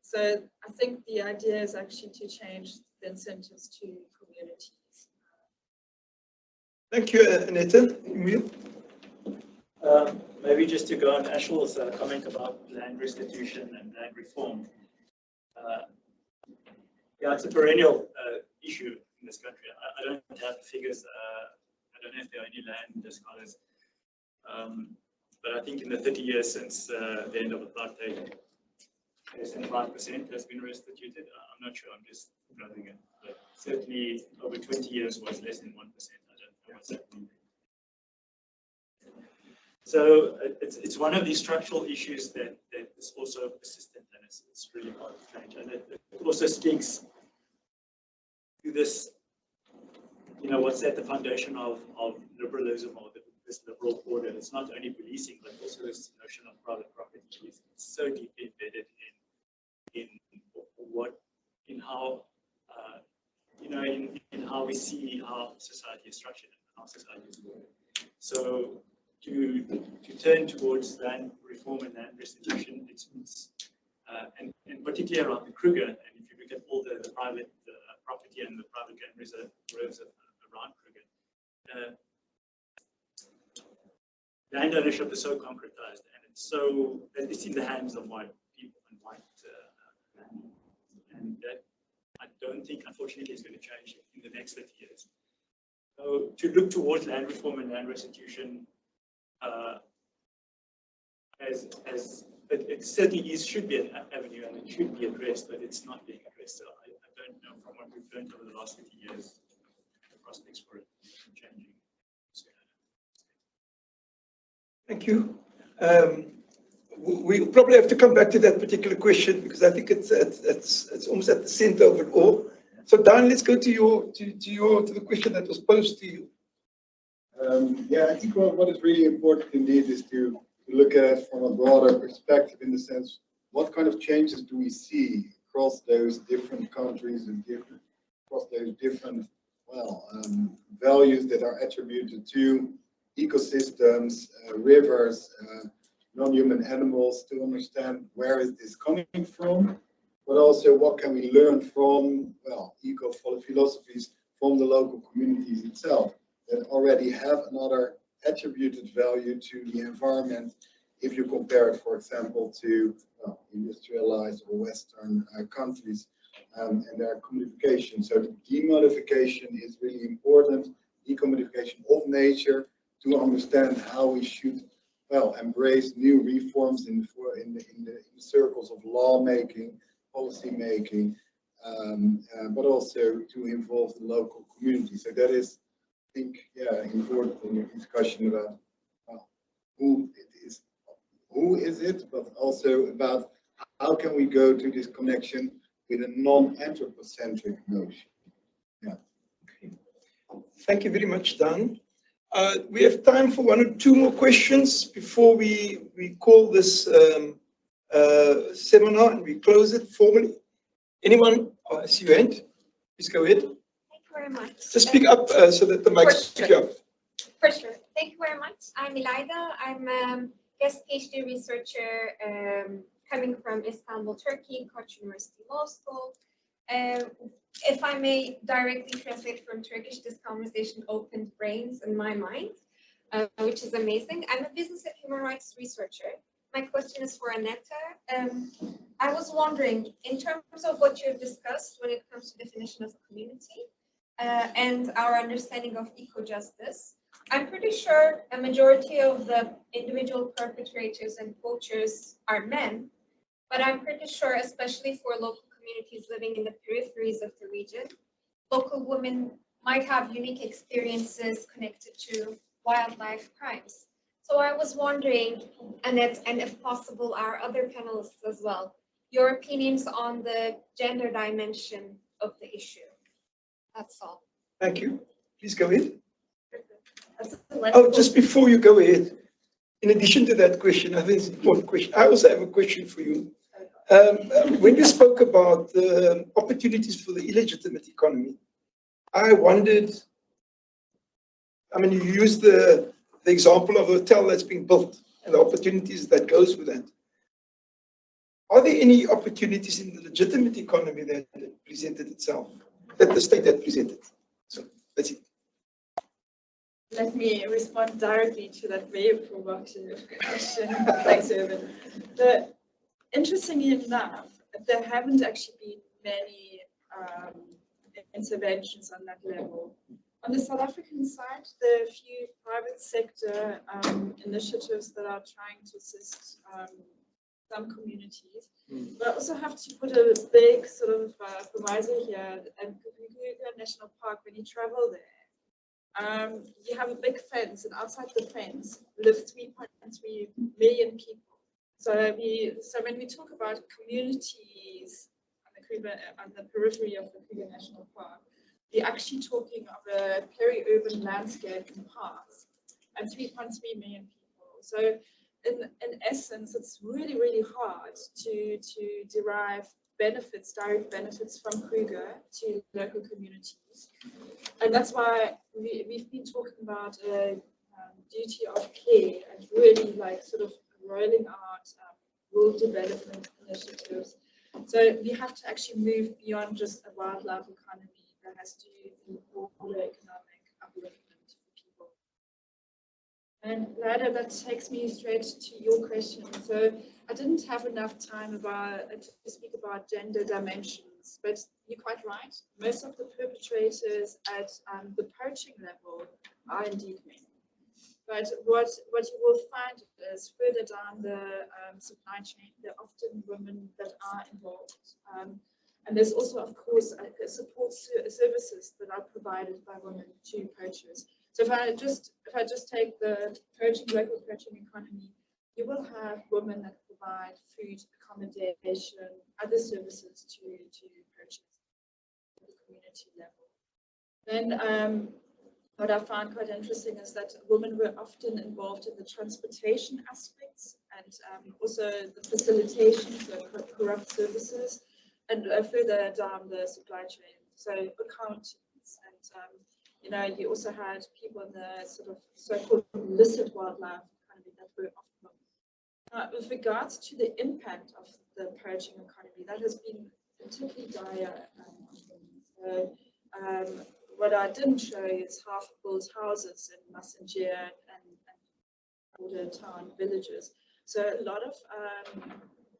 so I think the idea is actually to change the incentives to communities. Thank you, Annette. Emile? Maybe just to go on Ashwell's comment about land restitution and land reform. Yeah, it's a perennial issue in this country. I don't have figures. I don't know if there are any land scholars. but I think in the 30 years since the end of apartheid, less than 5% has been restituted. I'm not sure, I'm just running it, but certainly over 20 years was less than 1%. I don't know what's happening. So it's one of these structural issues that is also persistent, and it's really hard to change. And it also speaks to this, you know, what's at the foundation of liberalism or this liberal order. It's not only policing, but also this notion of private property. It's so deeply embedded in how you know, in how we see how society is structured and how society is working. So to turn towards land reform and land restitution, it's and particularly around the Kruger, and if you look at all the private property and the private game reserves around Kruger, land ownership is so concretized, and it's in the hands of white people and white land, and that I don't think, unfortunately, is going to change in the next 30 years. So to look towards land reform and land restitution, it certainly should be an avenue, and it should be addressed, but it's not being addressed. So I don't know, from what we've learned over the last 50 years, the prospects for it changing. Thank you. We probably have to come back to that particular question because I think it's almost at the center of it all. So Daan, let's go to the question that was posed to you. Yeah, I think what is really important indeed is to look at it from a broader perspective, in the sense, what kind of changes do we see across those different countries and across those different, values that are attributed to ecosystems, rivers, non-human animals, to understand where is this coming from, but also what can we learn from, eco-philosophies from the local communities itself that already have another attributed value to the environment if you compare it, for example, to industrialized or Western countries and their commodification. So the demodification is really important, decommodification of nature, to understand how we should embrace new reforms in the circles of lawmaking, policy making, but also to involve the local community. So that is, I think, important in your discussion about who is it, but also about how can we go to this connection with a non-anthropocentric notion. Yeah. Okay. Thank you very much, Daan. We have time for one or two more questions before we call this seminar and we close it formally. Anyone? Oh, I see your hand. Please go ahead. Thank you very much. Just speak up so that the mics pick you up. For sure. Thank you very much. I'm Ilayda. I'm a guest PhD researcher coming from Istanbul, Turkey, Koç University Law School. If I may directly translate from Turkish, this conversation opened brains in my mind, which is amazing. I'm a business and human rights researcher. My question is for Annette. I was wondering, in terms of what you've discussed when it comes to definition of a community and our understanding of eco-justice, I'm pretty sure a majority of the individual perpetrators and poachers are men, but I'm pretty sure, especially for local communities living in the peripheries of the region, local women might have unique experiences connected to wildlife crimes. So I was wondering, Annette, and if possible, our other panelists as well, your opinions on the gender dimension of the issue. That's all. Thank you. Please go ahead. Oh, just before you go ahead, in addition to that question, I think it's an important question. I also have a question for you. When you spoke about the opportunities for the illegitimate economy, I wondered, I mean, you used the example of a hotel that's being built and the opportunities that goes with that. Are there any opportunities in the legitimate economy that presented itself, that the state had presented? So that's it. Let me respond directly to that very provocative question. Thanks, Irvin. Interestingly enough, there haven't actually been many interventions on that level. On the South African side, there are a few private sector initiatives that are trying to assist some communities. But I also have to put a big sort of proviso here. And Kruger National Park, when you travel there, you have a big fence, and outside the fence live 3.3 million people. So when we talk about communities on the periphery of the Kruger National Park, we're actually talking of a peri-urban landscape in parks and 3.3 million people. So in essence, it's really, really hard to derive benefits, direct benefits from Kruger to local communities. And that's why we've been talking about a duty of care and really like sort of rolling out rural development initiatives. So we have to actually move beyond just a wildlife economy that has to do with broader economic upliftment for people. And Lada, that takes me straight to your question. So I didn't have enough time to speak about gender dimensions, but you're quite right. Most of the perpetrators at the poaching level are indeed men. But what you will find is further down the supply chain, there are often women that are involved. And there's also, of course, support services that are provided by women to poachers. So if I just take the local poaching economy, you will have women that provide food, accommodation, other services to poachers at the community level. Then what I found quite interesting is that women were often involved in the transportation aspects and also the facilitation, so corrupt services, and further down the supply chain, so accountants, and you also had people in the sort of so-called illicit wildlife economy that were often. With regards to the impact of the poaching economy, that has been particularly dire. What I didn't show is half-built houses in Massengier and border town villages. So a lot of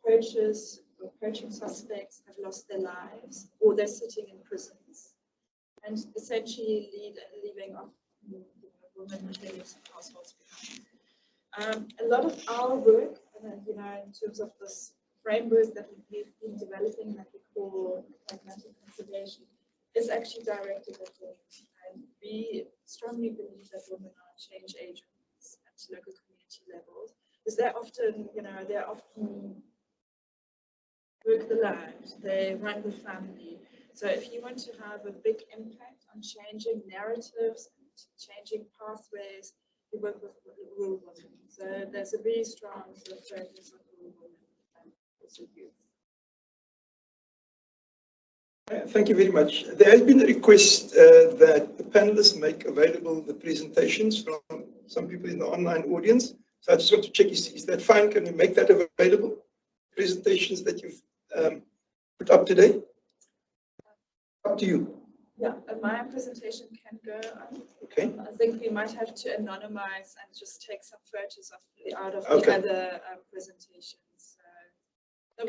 poachers or poaching suspects have lost their lives, or they're sitting in prisons, and essentially leaving women and households behind. A lot of our work, in terms of this framework that we've been developing that we call pragmatic conservation, is actually directed at women, and we strongly believe that women are change agents at local community levels, because they're often work the land, they run the family. So if you want to have a big impact on changing narratives and changing pathways, you work with rural women. So there's a very strong sort of focus on rural women and also youth. Thank you very much. There has been a request that the panelists make available the presentations from some people in the online audience. So I just want to check, is that fine? Can we make that available? Presentations that you've put up today? Up to you. Yeah, my presentation can go on. Okay. I think we might have to anonymize and just take some photos out of Okay. the other presentations.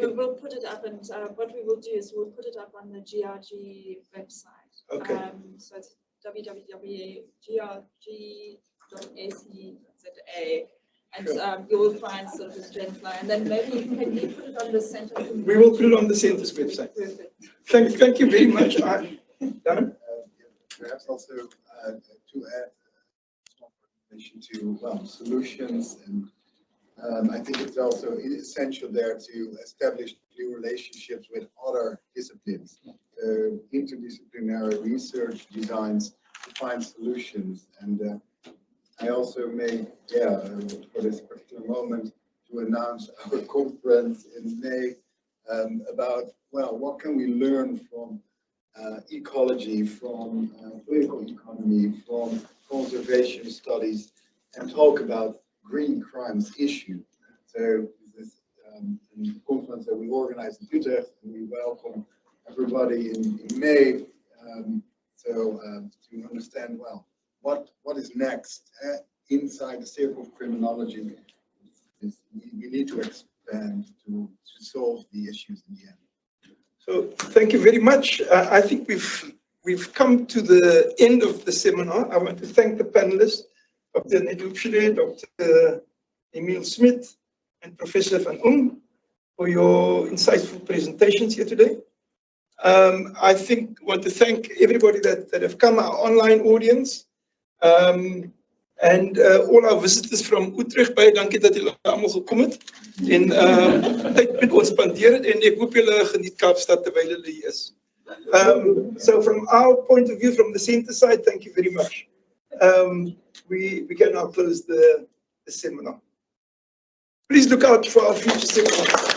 We will put it up, and what we will do is we'll put it up on the GRG website. Okay. So it's www.grg.ac.za, and Sure. you will find sort of a strength line. And then maybe can you put it on the Centre of Criminology? We will put it on the centre's website. Perfect. Thank you very much. Daan? Perhaps also to add small information to solutions, and I think it's also essential there to establish new relationships with other disciplines, interdisciplinary research designs to find solutions. And I also made, for this particular moment, to announce our conference in May about, what can we learn from ecology, from political economy, from conservation studies, and talk about green crimes issue. So this is a conference that we organized in Utrecht, and we welcome everybody in May. To understand what is next inside the Centre of Criminology. We need to expand to solve the issues in the end. So thank you very much. I think we've we've come to the end of the seminar. I want to thank the panelists, Dr. Annette Hübschle, Dr. Emile Smidt, and Professor Van Oom, for your insightful presentations here today. I want to thank everybody that have come, our online audience, and all our visitors from Utrecht. Baie dankie dat julle almal gekom het en tyd met ons spandeer het, en ek hoop julle geniet Kaapstad terwyl julle hier is. So from our point of view, from the centre side, thank you very much. We can now close the seminar. Please look out for our future seminars.